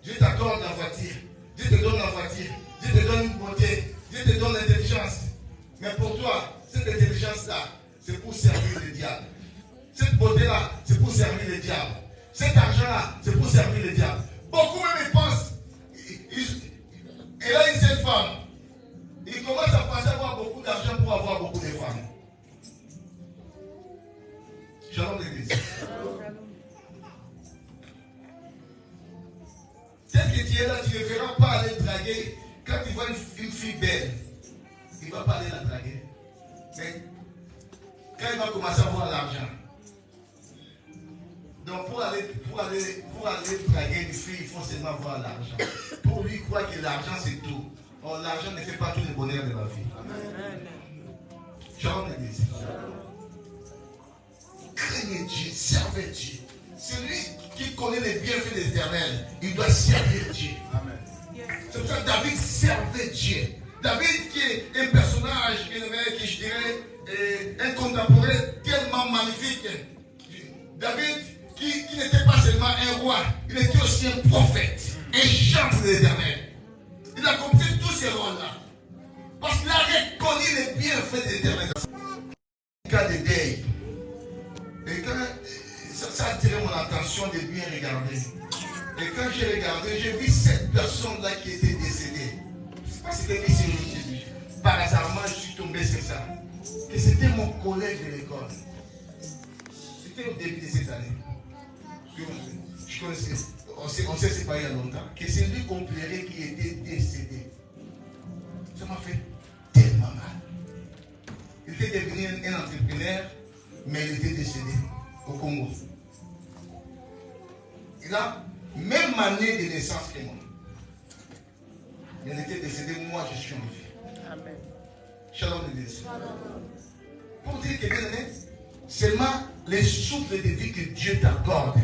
Dieu t'accorde la voiture. Dieu te donne la voiture. Dieu te donne une beauté. Dieu te donne l'intelligence. Mais pour toi, cette intelligence-là, c'est pour servir le diable. Cette beauté-là, c'est pour servir le diable. Cet argent-là, c'est pour servir le diable. Beaucoup même ils pensent, et là, une seule femme. Il commence à penser avoir beaucoup d'argent pour avoir beaucoup de femmes. Shalom l'église. Peut-être que tu es là, tu ne verras pas aller draguer. Quand tu vois une fille belle, il ne va pas aller la draguer. Mais quand il va commencer à avoir l'argent, donc pour aller draguer une fille, il faut seulement avoir l'argent. Pour lui, il croit que l'argent c'est tout. Or, l'argent ne fait pas tout le bonheur de la vie. Shalom l'église. Craignez Dieu, servez Dieu. Celui qui connaît les bienfaits de l'Éternel, il doit servir Dieu. C'est pour ça que David servait Dieu. David qui est un personnage, qui je dirais, un contemporain tellement magnifique. David qui n'était pas seulement un roi, il était aussi un prophète, un chantre de l'Éternel. Il a compris tous ces rôles-là. Parce qu'il a reconnu les bienfaits de l'Éternel. Un cas de deuil. Et quand ça a attiré mon attention de bien regarder. Et quand j'ai regardé, j'ai vu cette personne-là qui était décédée. Je ne sais pas si c'était mis par hasard, je suis tombé sur ça. Et c'était mon collègue de l'école. C'était au début de cette année. Je connaissais. On sait c'est pas il y a longtemps. Que c'est lui qu'on plairait qui était décédé. Ça m'a fait tellement mal. Il était devenu un entrepreneur, mais il était décédé au Congo. Il a même année de naissance que moi. Il était décédé, moi je suis en vie. Amen. Shalom l'église. Pour dire que bien aimé, seulement les souffles de vie que Dieu t'accorde,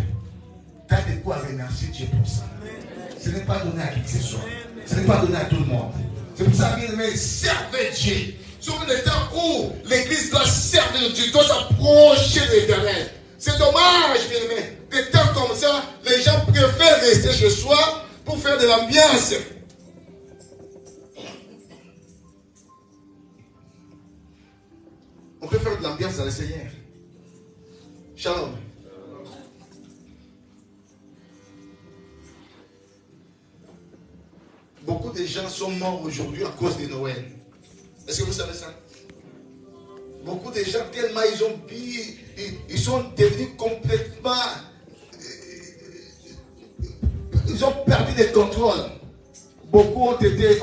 tu as de quoi remercier Dieu pour ça. Ce n'est pas donné à qui que ce soit. Ce n'est pas donné à tout le monde. C'est pour ça, bien aimé, servez Dieu. Surtout le temps où l'église doit servir Dieu, doit s'approcher de l'Éternel. C'est dommage, bien aimé. Des temps comme ça, les gens préfèrent rester chez soi pour faire de l'ambiance. On peut faire de l'ambiance dans le Seigneur. Shalom. Beaucoup de gens sont morts aujourd'hui à cause de Noël. Est-ce que vous savez ça? Beaucoup de gens, tellement ils sont devenus complètement... Ils ont perdu le contrôle. Beaucoup ont été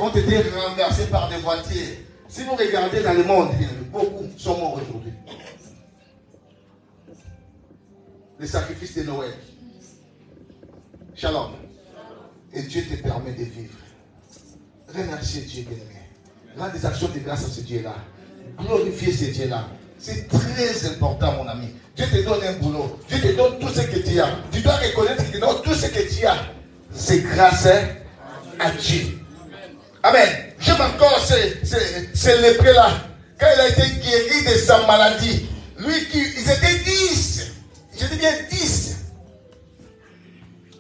renversés par des voitures. Si vous regardez dans le monde, beaucoup sont morts aujourd'hui. Le sacrifice de Noël. Shalom. Et Dieu te permet de vivre. Remerciez Dieu, bien-aimé. Rends des actions de grâce à ce Dieu-là. Glorifiez ce Dieu-là. C'est très important, mon ami. Dieu te donne un boulot. Dieu te donne tout ce que tu as. Tu dois reconnaître que non, tout ce que tu as, c'est grâce à Dieu. Amen. J'aime encore ce lépreux-là. Quand il a été guéri de sa maladie, ils étaient 10. Je dis bien 10.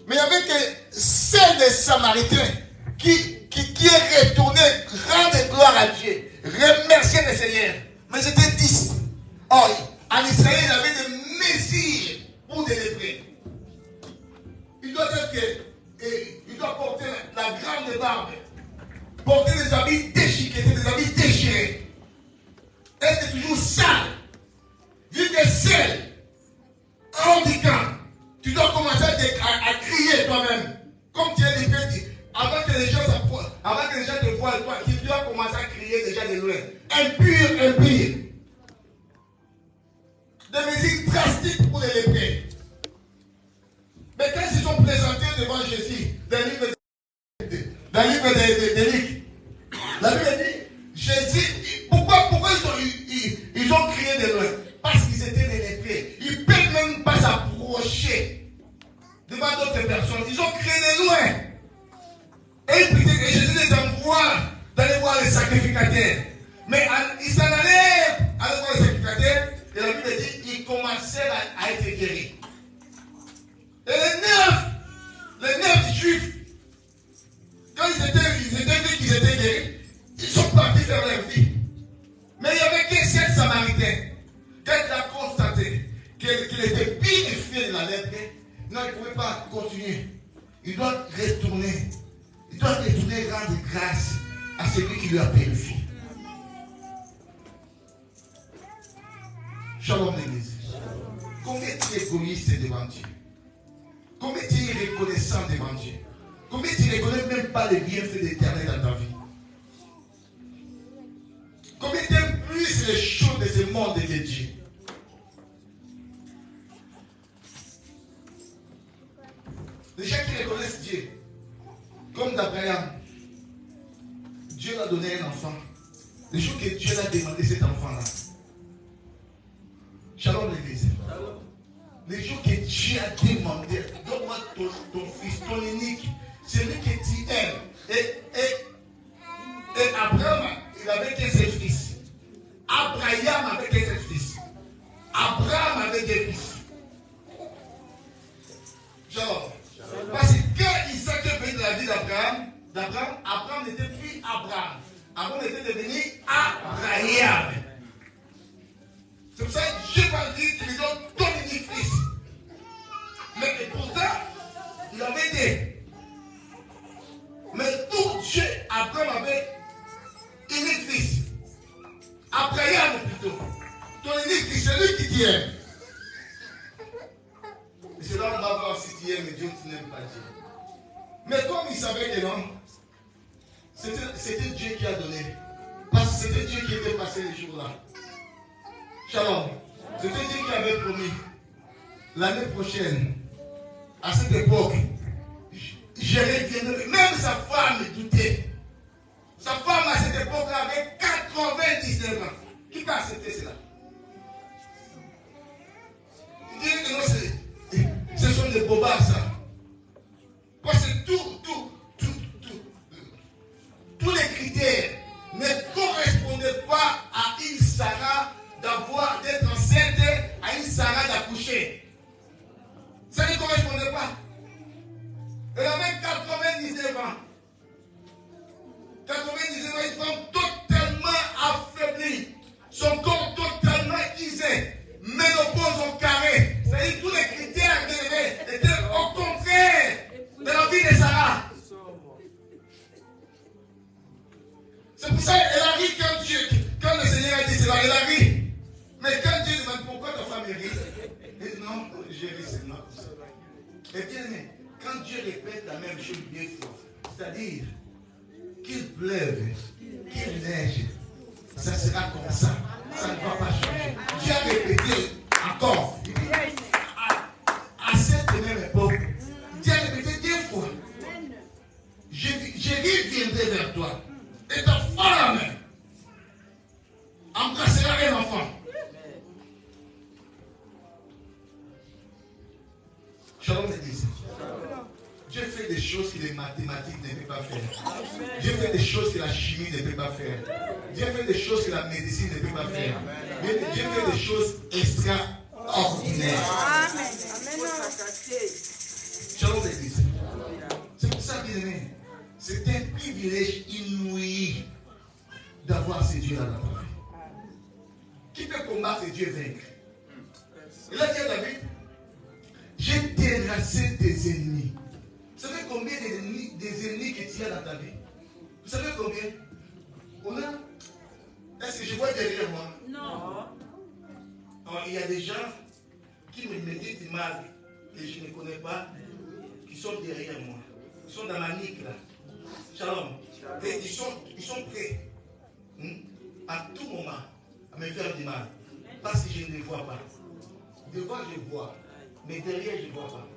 Mais il n'y avait que celle des Samaritains qui est retourné, rendre gloire à Dieu, remercier le Seigneur. Mais c'était 10. Or, en Israël, il y avait des mesures pour des lépreux. Il doit dire qu'il doit porter la grande barbe, porter des habits déchiquetés, des habits déchirés, être toujours sale, vivre seul, handicap. Tu dois commencer à crier toi-même, comme tu es lépreux. Avant que les gens te voient, tu dois commencer à crier déjà de loin. Impur, impur. Des mesures drastiques pour les lépreux. Mais quand ils sont présentés devant Jésus, dans le livre de Luc, la Bible dit, Jésus, pourquoi ils ont crié de loin? Parce qu'ils étaient des lépreux. Ils devant d'autres personnes. Ils ont crié de loin. Et Jésus les envoie d'aller voir les sacrificateurs. Mais ils s'en allaient aller voir les sacrificateurs. Et la Bible dit qu'ils commençaient à être guéris. Et les neuf juifs, quand ils étaient vus qu'ils étaient guéris, ils sont partis faire leur vie. Mais il n'y avait qu'un seul samaritain. Quand il a constaté qu'il était purifié de la lèpre, non, il ne pouvait pas continuer. Il doit retourner. Il doit retourner rendre grâce à celui qui lui a purifié. Shalom l'église. Combien tu es égoïste devant Dieu? Combien tu es reconnaissant devant Dieu? Combien tu ne reconnais même pas les bienfaits de l'Éternel dans ta vie? Combien tu aimes plus les choses de ce monde de Dieu? Les gens qui reconnaissent Dieu, comme d'Abraham, Dieu l'a donné un enfant. Le jour que Dieu l'a demandé cet enfant-là. Shalom l'église. Le jour que Dieu a demandé, donne-moi ton fils, ton unique, celui que tu aimes. Et Abraham, il avait qu'un seul fils. Abraham avait qu'un seul fils. Abraham avait deux fils. Shalom. Parce que quand Isaac est venu de la vie d'Abraham, Abraham n'était plus Abraham. Abraham était devenu Abraham. C'est pour ça que Dieu va dire qu'il lui donne ton unique fils. Mais pourtant, il avait des. Mais tout Dieu, Abraham avait unique fils. Abraham plutôt. Ton unique fils, c'est lui qui t'aime. Et c'est là on va voir si tu aimes Dieu ou tu n'aimes pas Dieu. Mais comme il savait que non, c'était Dieu qui a donné. Parce que c'était Dieu qui était passé les jours-là. Shalom. C'était Dieu qui avait promis. L'année prochaine, à cette époque, je reviendrai. Même sa femme doutait. Sa femme à cette époque avait 99 ans. Qui peut accepter cela? Il dit que non, ce sont des bobards, ça. Parce que tous les critères ne correspondaient pas à une Sarah d'être enceinte, à une Sarah d'accoucher. Ça ne correspondait pas. Elle avait 99 ans. 99 ans, une femme totalement affaiblie. Son corps totalement usé. Ménopause au carré. C'est-à-dire tous les critères qu'elle étaient au contraire de la vie de Sarah. C'est pour ça qu'elle a ri quand le Seigneur a dit cela, elle a ri. Mais quand Dieu demande pourquoi ta femme rit, elle dit non, j'ai ri seulement pour ça. Et bien aimé, quand Dieu répète la même chose deux fois, c'est-à-dire qu'il pleuve, qu'il neige, ça sera comme ça. Ça ne va pas changer. Dieu a répété encore. À cette même époque, Dieu a répété deux fois. Je reviendrai vers toi. Et ta femme embrassera un enfant. Shalom l'église. Dieu fait des choses que les mathématiques ne peuvent pas faire. Dieu fait des choses que la chimie ne peut pas faire. Dieu fait des choses que la médecine ne peut pas faire. Dieu fait des choses extraordinaires. Shalom l'église. C'est pour ça, bien aimé, c'est un privilège inouï d'avoir ce Dieu dans notre vie. Qui peut combattre Dieu et vaincre? Il a dit à David, j'ai terrassé tes ennemis. Vous savez combien des ennemis que tu as dans ta vie? Vous savez combien? On a. Est-ce que je vois derrière moi? Non. Alors, il y a des gens qui me disent du mal que je ne connais pas, qui sont derrière moi. Ils sont dans ma nique là. Shalom. Et ils sont prêts à tout moment à me faire du mal. Parce que je ne les vois pas. Devant je vois, mais derrière je ne vois pas.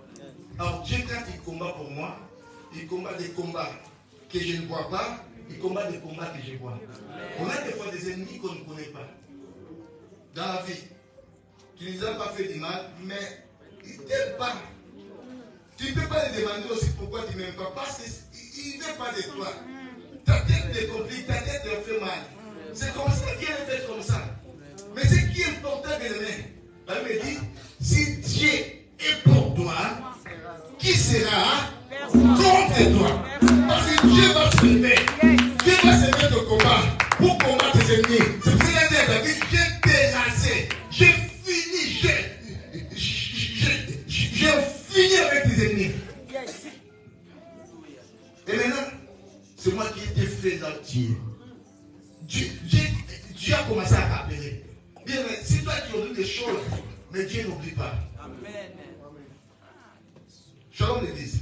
Alors Dieu, quand il combat pour moi, il combat des combats que je ne vois pas, il combat des combats que je vois. On a des fois des ennemis qu'on ne connaît pas. Dans la vie, tu ne les as pas fait du mal, mais ils ne t'aiment pas. Tu ne peux pas lui demander aussi pourquoi tu ne m'aimes pas. Parce qu'il ne veut pas de toi. Ta tête te complique, ta tête te fait mal. C'est comme ça, Dieu est fait comme ça. Mais ce qui est important, bien-aimé, la Bible dit, si Dieu est pour toi, qui sera contre toi? Parce que Dieu va se lever. Dieu va se mettre au combat pour combattre tes ennemis. C'est pour ça qu'il a dit à David, j'ai terrassé, j'ai fini, j'ai fini avec tes ennemis. Et maintenant, c'est moi qui ai été fait dans Dieu. Dieu a commencé à rappeler. Bien, mais si toi tu oublies des choses, mais Dieu n'oublie pas. Amen. Shalom l'église.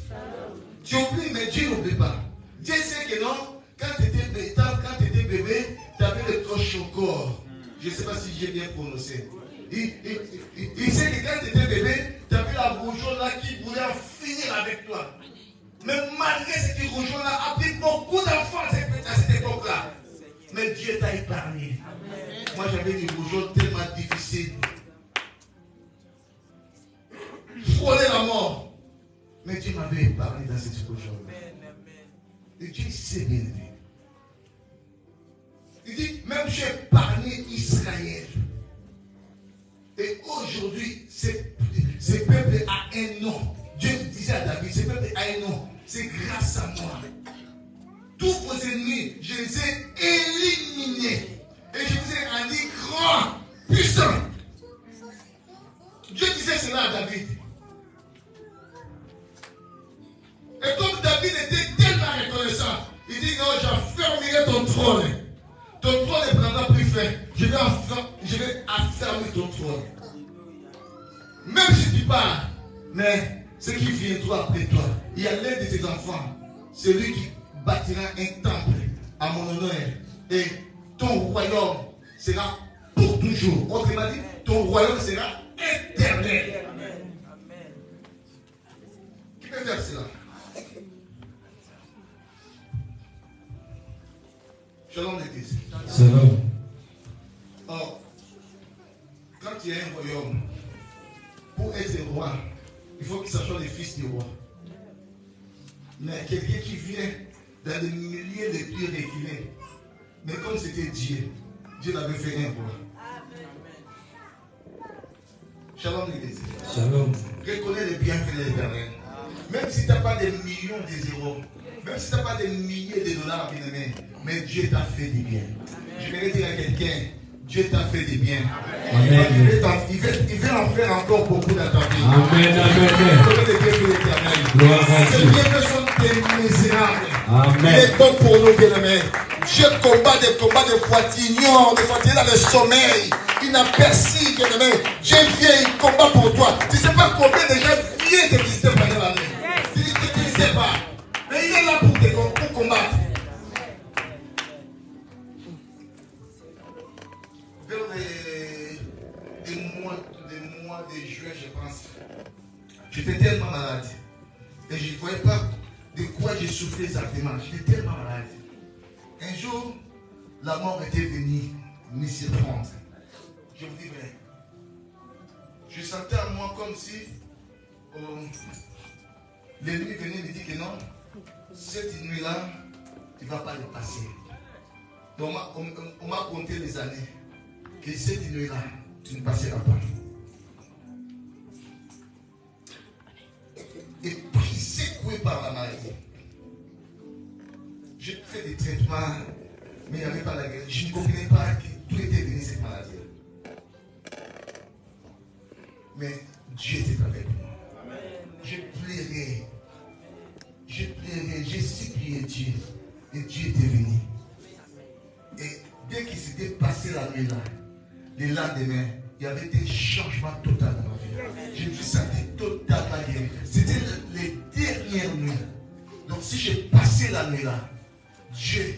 Tu oublies, mais Dieu n'oublie pas. Dieu sait que non, quand tu étais bébé, tu avais le croche au corps. Je ne sais pas si j'ai bien prononcé. Il sait que quand tu étais bébé, tu avais la rougeole là qui voulait en finir avec toi. Mais malgré cette rougeole là, a pris beaucoup d'enfants à cette époque-là. Mais Dieu t'a épargné. Moi j'avais une rougeole tellement difficile. Frôler la mort. Mais Dieu m'avait épargné dans cette rougeole. Et Dieu sait bien aimé. Il dit, même j'ai épargné Israël. Et aujourd'hui, ce peuple a un nom. Dieu disait à David, ce peuple a un nom. C'est grâce à moi. Tous vos ennemis, je les ai éliminés. Et je vous ai rendu grand, puissant. Dieu disait cela à David. Et comme David était tellement reconnaissant, il dit non, j'affermirai ton trône. Ton trône ne prendra plus fin. Je vais affermir ton trône. Même si tu pars, mais ce qui viendra après toi, il y a l'un de tes enfants, celui qui bâtira un temple à mon honneur. Et ton royaume sera pour toujours. Autrement dit, ton royaume sera éternel. Qui peut faire cela? Shalom l'église. Shalom. Or, quand il y a un royaume, pour être roi, il faut que ce soit les fils du roi. Mais quelqu'un qui vient dans les milliers les plus reculés, mais comme c'était Dieu, Dieu l'avait fait un roi. Shalom l'église. Shalom. Reconnais les bienfaits de l'Éternel. Même si tu n'as pas des millions d'euros, même si tu n'as pas des milliers de dollars, bien aimé, mais Dieu t'a fait du bien. Je vais dire à quelqu'un, Dieu t'a fait du bien. Amen. Il veut en faire encore beaucoup dans ta vie. Amen. Reconnais les bienfaits de l'Éternel. Gloire à Ces Dieu. bienfaits sont démesurable. Amen. Il est bon pour nous, bien-aimés. Dieu combat des combats de Poitignons, dans le sommeil. Il n'a percé, bien-aimé. Dieu vient, il combat pour toi. Tu ne sais pas combien de gens viennent te visiter pendant l'année. Tu ne sais pas. Mais il est là pour combattre. Vers les mois de juin, je pense, j'étais tellement malade. Et je ne voyais pas de quoi je souffrais exactement. J'étais tellement malade. Un jour, la mort était venue me surprendre. Je vous dis vrai. Je sentais à moi comme si l'ennemi venait me dire que non, cette nuit-là, tu ne vas pas le passer. Donc on m'a compté les années que cette nuit-là, tu ne passeras pas. Et puis secoué par la maladie. J'ai fait des traitements, mais il n'y avait pas la guérison. Je ne comprenais pas que tout était venu cette maladie. Mais Dieu était avec moi. J'ai pleuré. J'ai supplié Dieu. Et Dieu était venu. Et dès qu'il s'était passé la nuit là, le lendemain, il y avait un changement total dans ma vie. Je me suis senti totalement guéri. C'était les dernières nuits. Donc si j'ai passé la nuit là, Dieu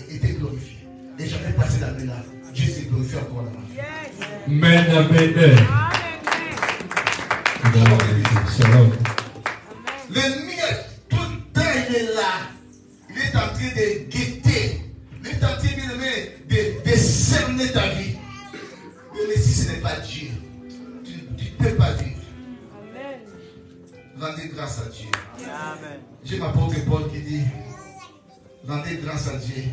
était glorifié. Et j'avais passé la nuit là, Dieu s'est glorifié encore dans ma vie. Amen, amen. Shalom. L'ennemi, tout le temps, il est là. Il est en train de guetter. Il est en train de cerner ta vie. Mais si ce n'est pas Dieu, tu ne peux pas vivre. rendez grâce à Dieu. Amen. J'ai ma porte Paul qui dit, rendez grâce à Dieu.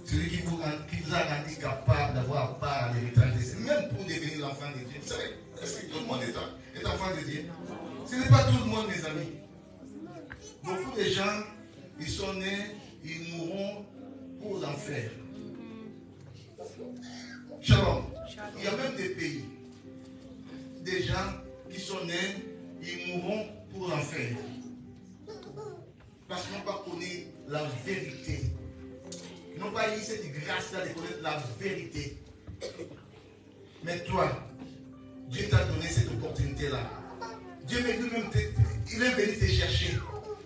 Celui qui vous a rendu capable d'avoir part à l'héritage de Dieu, même pour devenir l'enfant de Dieu. Vous savez, est-ce que tout le monde est enfant de Dieu? Ce n'est pas tout le monde, mes amis. Beaucoup de gens, ils sont nés, ils mourront pour l'enfer. Shalom. Il y a même des pays, des gens qui sont nés, ils mourront pour l'enfer. Parce qu'ils n'ont pas connu la vérité. Ils n'ont pas eu cette grâce-là de connaître la vérité. Mais toi, Dieu t'a donné cette opportunité-là. Dieu m'a lui-même, il est venu te chercher.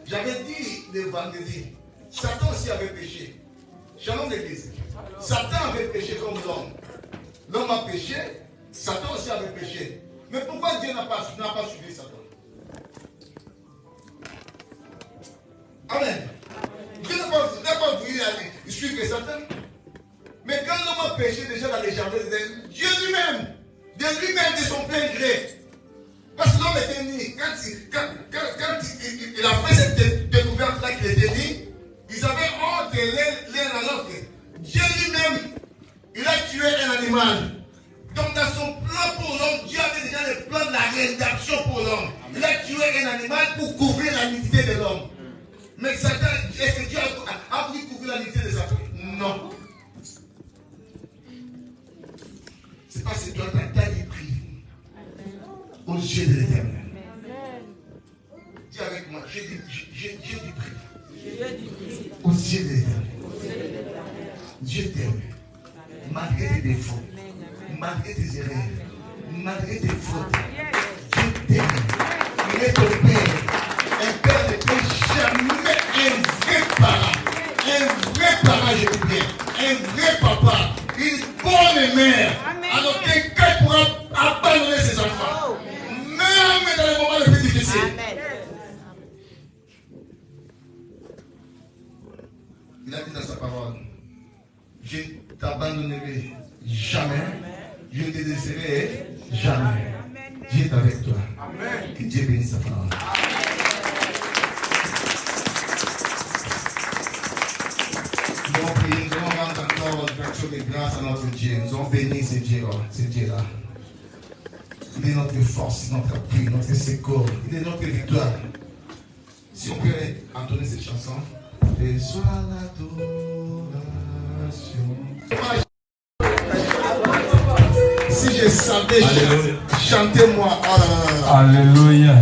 J'avais dit le vendredi, Satan aussi avait péché. Shalom l'église. Satan avait péché comme l'homme. L'homme a péché, Satan aussi avait péché. Mais pourquoi Dieu n'a pas suivi Satan? Amen. Dieu n'a pas voulu suivre Satan. Mais quand l'homme a péché déjà dans les jardins, Dieu lui-même, de son plein gré. Parce que l'homme était né. Quand il a fait cette découverte-là qu'il était né, ils avaient honte l'un à l'autre. Dieu lui-même, il a tué un animal. Donc dans son plan pour l'homme, Dieu avait déjà le plan de la rédemption pour l'homme. Il a tué un animal pour couvrir la nudité de l'homme. Mais Satan, est-ce que Dieu a voulu couvrir la nudité de Satan? Non. C'est parce que toi, ta vie prie aux yeux de l'Éternel. Dis avec moi, j'ai du prix aux yeux de l'Éternel. Dieu t'aime. Malgré tes défauts, malgré tes erreurs, malgré tes fautes, Dieu t'aime. Il est ton Père. Un père ne peut jamais, un vrai parent, je dis bien, un vrai papa, une bonne mère. Alors quelqu'un pourra abandonner ses enfants, même dans les moments les plus difficiles. Il a dit dans sa parole, je ne t'abandonnerai jamais, je ne te laisserai jamais. Dieu est avec toi. Que Dieu bénisse sa parole. Nous allons prier, nous allons rendre encore une action de grâce à notre Dieu. Nous allons bénir ce Dieu-là. Il est notre force, notre appui, notre secours. Il est notre victoire. Si on peut entonner cette chanson. Et soit l'adoration. Si je savais chanter moi. Oh, Alléluia.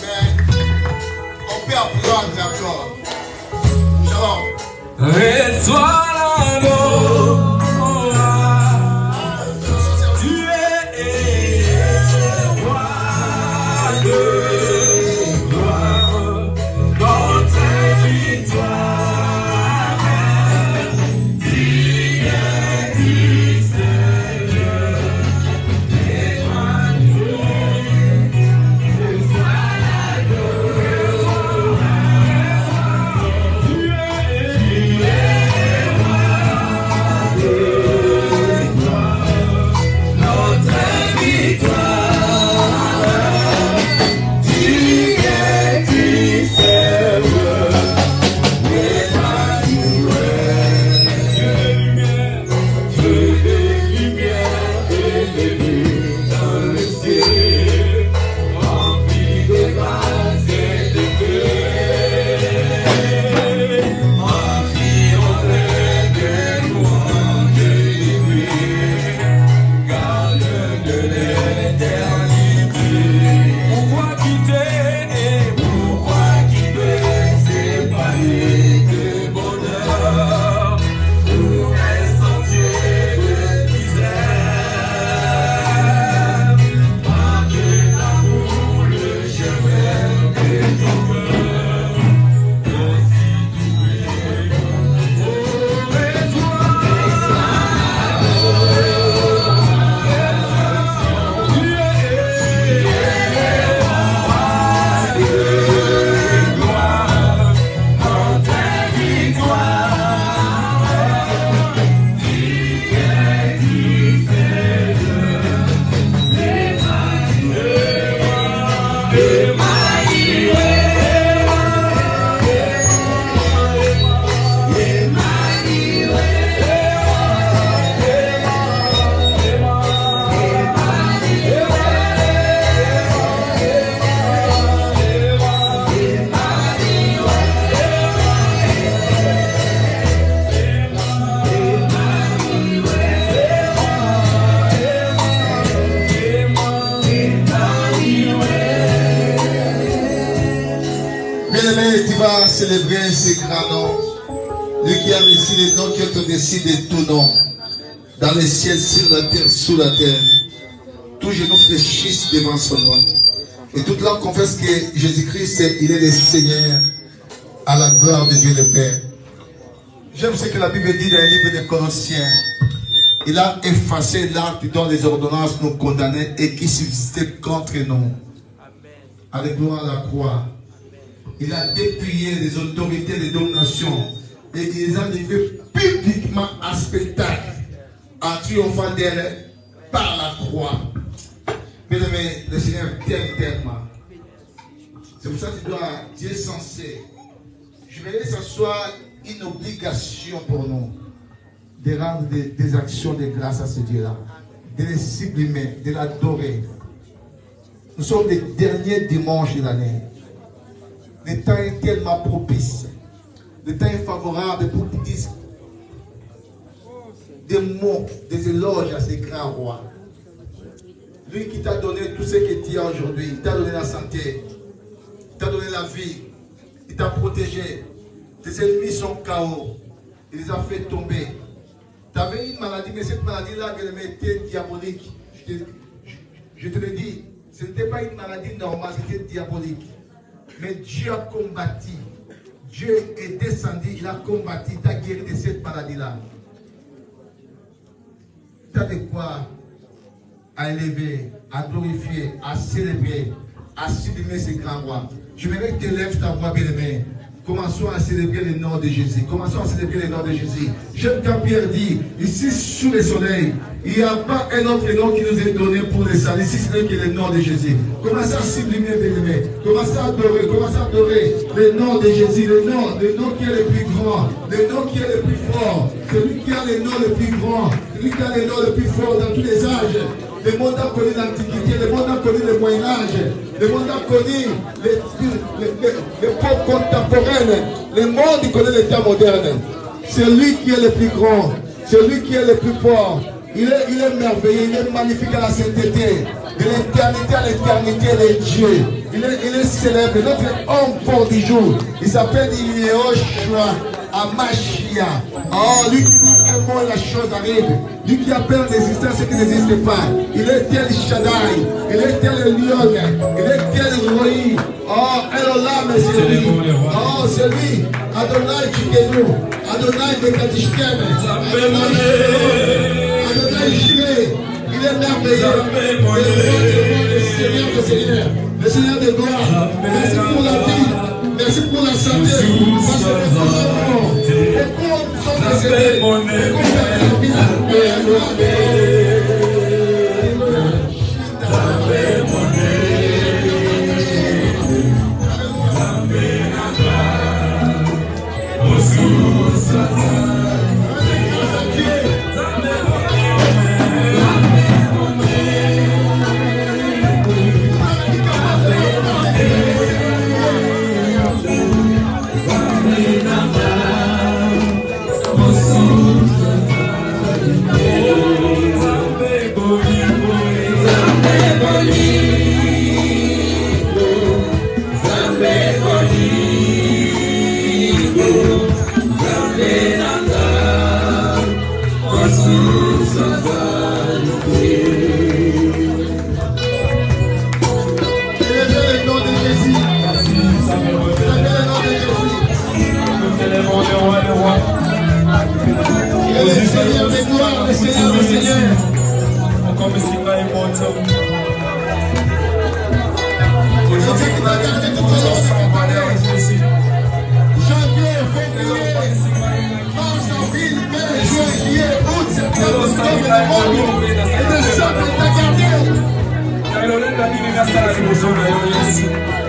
Mais on peut apprendre encore. Shalom. Reçois l'amour. Tu es roi de gloire. Notre victoire. Tu es qui va célébrer ces grands noms, lui qui a décidé les noms qui ont décidé de tout nom, dans les ciels, sur la terre, sous la terre. Tous genoux fléchissent devant son nom. Et toute langue confesse que Jésus-Christ, il est le Seigneur, à la gloire de Dieu le Père. J'aime ce que la Bible dit dans le livre des Colossiens. Il a effacé l'acte dont les ordonnances nous condamnaient et qui subsistait contre nous. Avec gloire à la croix. Il a dépouillé les autorités des dominations et il les a livrés publiquement à spectacle en triomphant d'elle par la croix. Bien aimé, le Seigneur t'aime tellement. C'est pour ça que tu es censé. Je verrai que ce soit une obligation pour nous de rendre des actions de grâce à ce Dieu-là, de le sublimer, de l'adorer. Nous sommes les derniers dimanches de l'année. Le temps est tellement propice. Le temps est favorable pour qu'ils disent des mots, des éloges à ces grands rois. Lui qui t'a donné tout ce que tu as aujourd'hui, il t'a donné la santé, il t'a donné la vie, il t'a protégé. Tes ennemis sont KO, il les a fait tomber. Tu avais une maladie, mais cette maladie-là, elle était diabolique. Je te le dis, ce n'était pas une maladie normale, c'était diabolique. Mais Dieu a combattu. Dieu est descendu, il a combattu, il t'a guéri de cette maladie-là. Tu as de quoi à élever, à glorifier, à célébrer, à sublimer ces grands rois. Je voudrais que tu élèves ta voix, bien-aimée. Commençons à célébrer le nom de Jésus. Commençons à célébrer le nom de Jésus. J'aime quand Pierre dit, ici sous le soleil, il n'y a pas un autre nom qui nous est donné pour le salut, si ce n'est que le nom de Jésus. Commencez à sublimer, bien-aimé. Commencez à adorer le nom de Jésus, le nom qui est le plus grand, le nom qui est le plus fort, celui qui a le nom le plus grand, celui qui a le nom le plus fort dans tous les âges. Le monde a connu l'Antiquité, le monde a connu le Moyen-Âge, le monde a connu l'époque contemporaine, le monde connaît l'état moderne. C'est lui qui est le plus grand, c'est lui qui est le plus fort. Il est merveilleux, il est magnifique à la sainteté. De l'éternité à l'éternité, il est Dieu. Il est célèbre. Notre homme fort du jour, il s'appelle Yehoshua Amashia. Oh, lui qui dit un mot et la chose arrive. Lui qui appelle l'existence ce qui n'existe pas. Il est tel Shaddai. Il est tel Lion. Il est tel Roi. Oh, Elolam, c'est lui. Oh, c'est lui. Adonai Chikenu. Adonai Bekadishkem. Adonai Jireh. Il est merveilleux. Le Seigneur des Seigneurs. Le Seigneur des gloires. Merci pour la vie. Merci pour la santé. Merci pour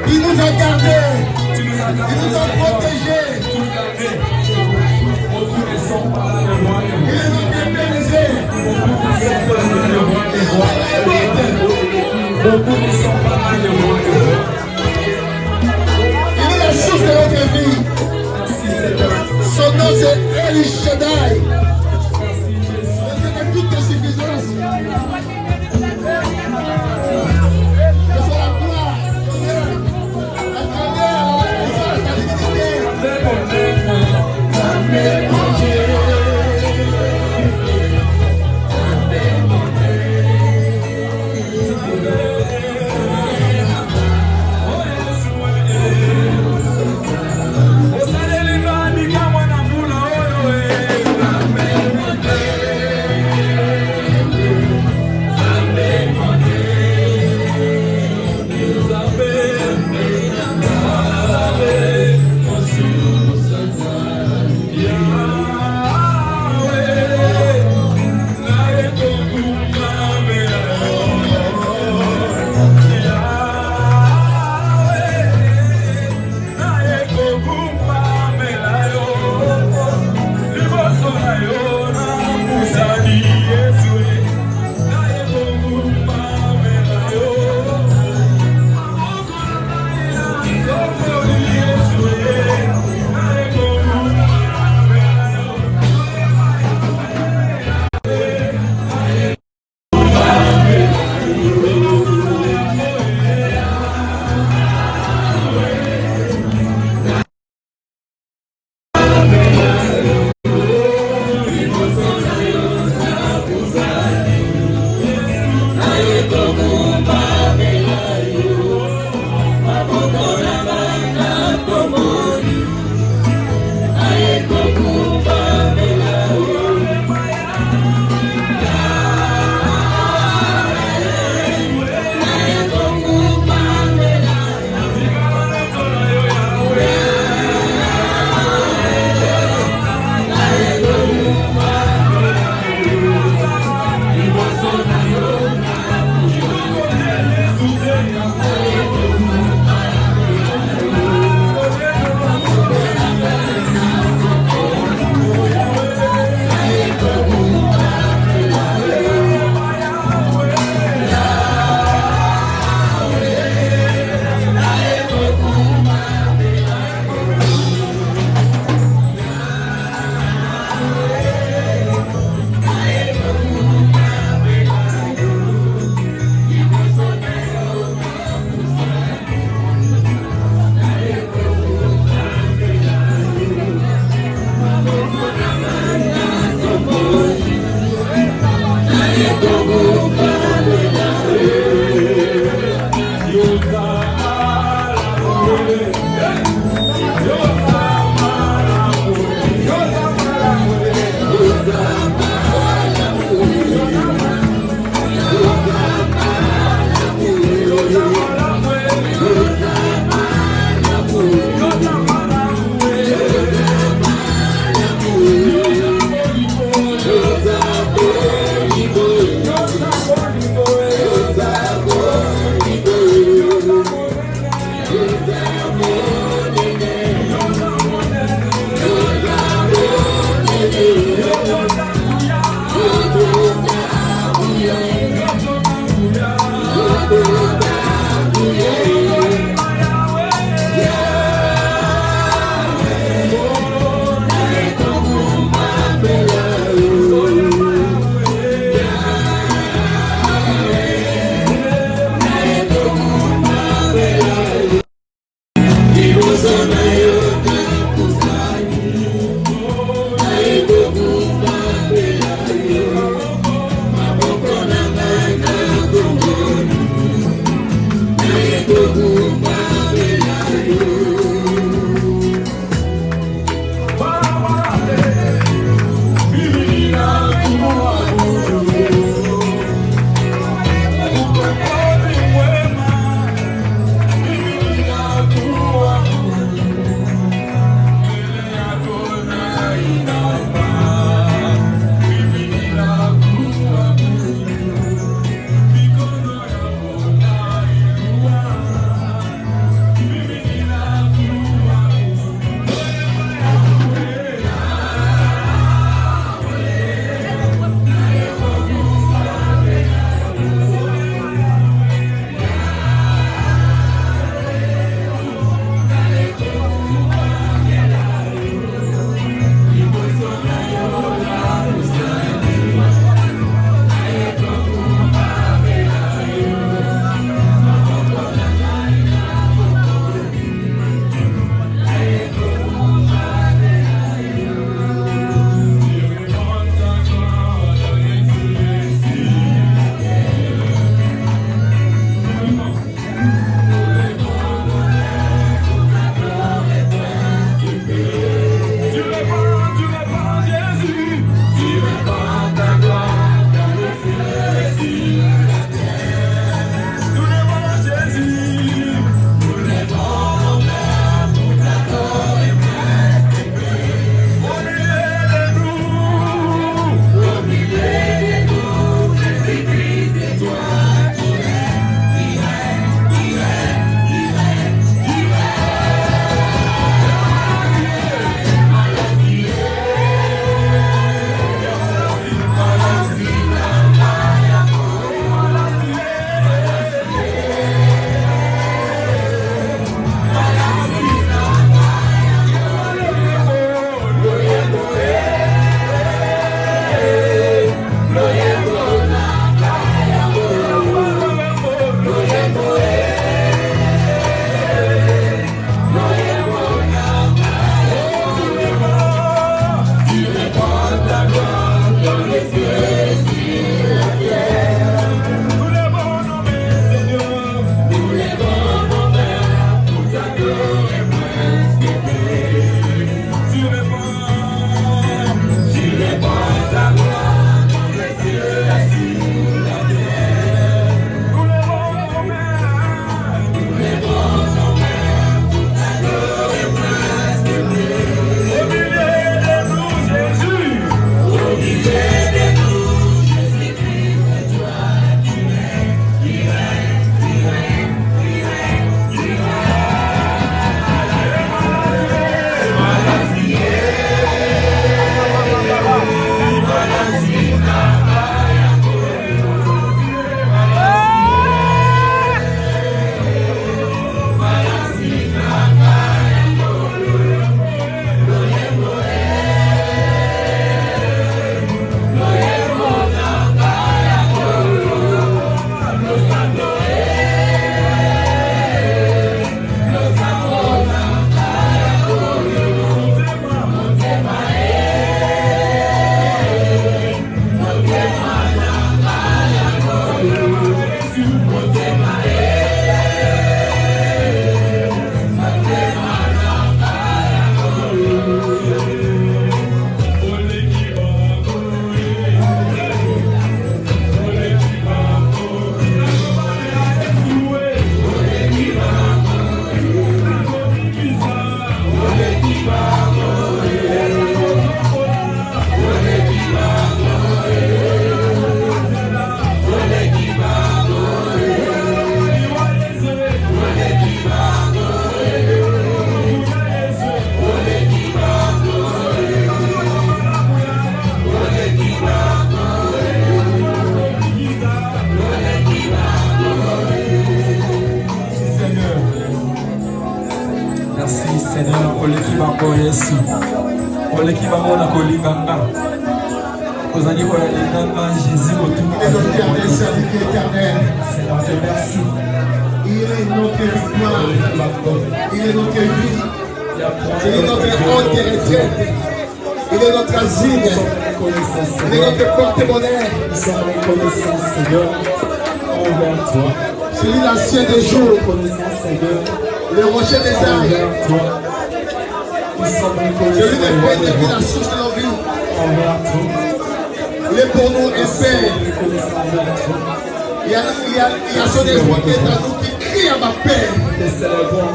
il nous a gardés, il nous a protégés. Il nous a pénalisés. Il est la source de notre vie. Son nom c'est El Shaddai. C'est toute suffisance. C'est la gloire. La grandeur, la Seigneur, Kolekima Koyesu, Kolekima Mona Kolinganga, Kozani Kolinganga, Jésus, autour Il est notre éternel, serviteur éternel. Seigneur, te merci. Il est notre victoire. Il est notre vie. Il est notre honte et retraite. Il est notre asile. Il est notre porte-monnaie. Nous sommes reconnaissants, Seigneur, envers toi. Celui l'ancien des jours. Reconnaissants, Seigneur, Le rocher des âges. envers toi. Nous sommes Celui reconnaissants, des points de vie, la source de nos vies. envers toi. Il est pour nous un Père. Reconnaissants envers toi. Il y a son esprit qui est en nous qui crie à ma paix. Te célébrons,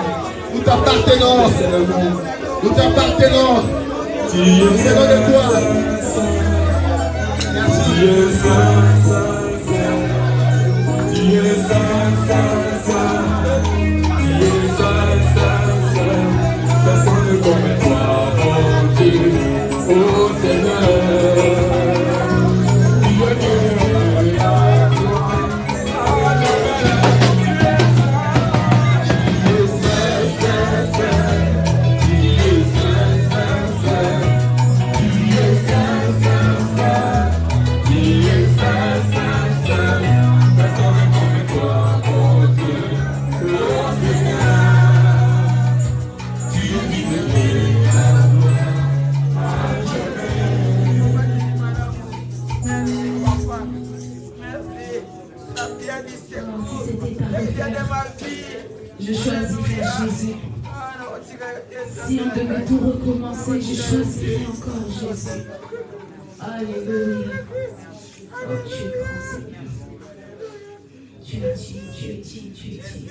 Nous t'appartenons. te célébrons. Nous t'appartenons. Tu Nous es venons de toi. Merci. Tu es saint, saint, saint. Tu es saint, saint, saint. Tu es saint, saint, saint. Personne comme toi, mon Dieu, oh Seigneur. Tu es Dieu. Je choisirais Jésus. Si on devait tout recommencer, je choisirais encore Jésus. Alléluia. Oh, tu es grand Seigneur. Tu es digne, tu es digne, tu es digne.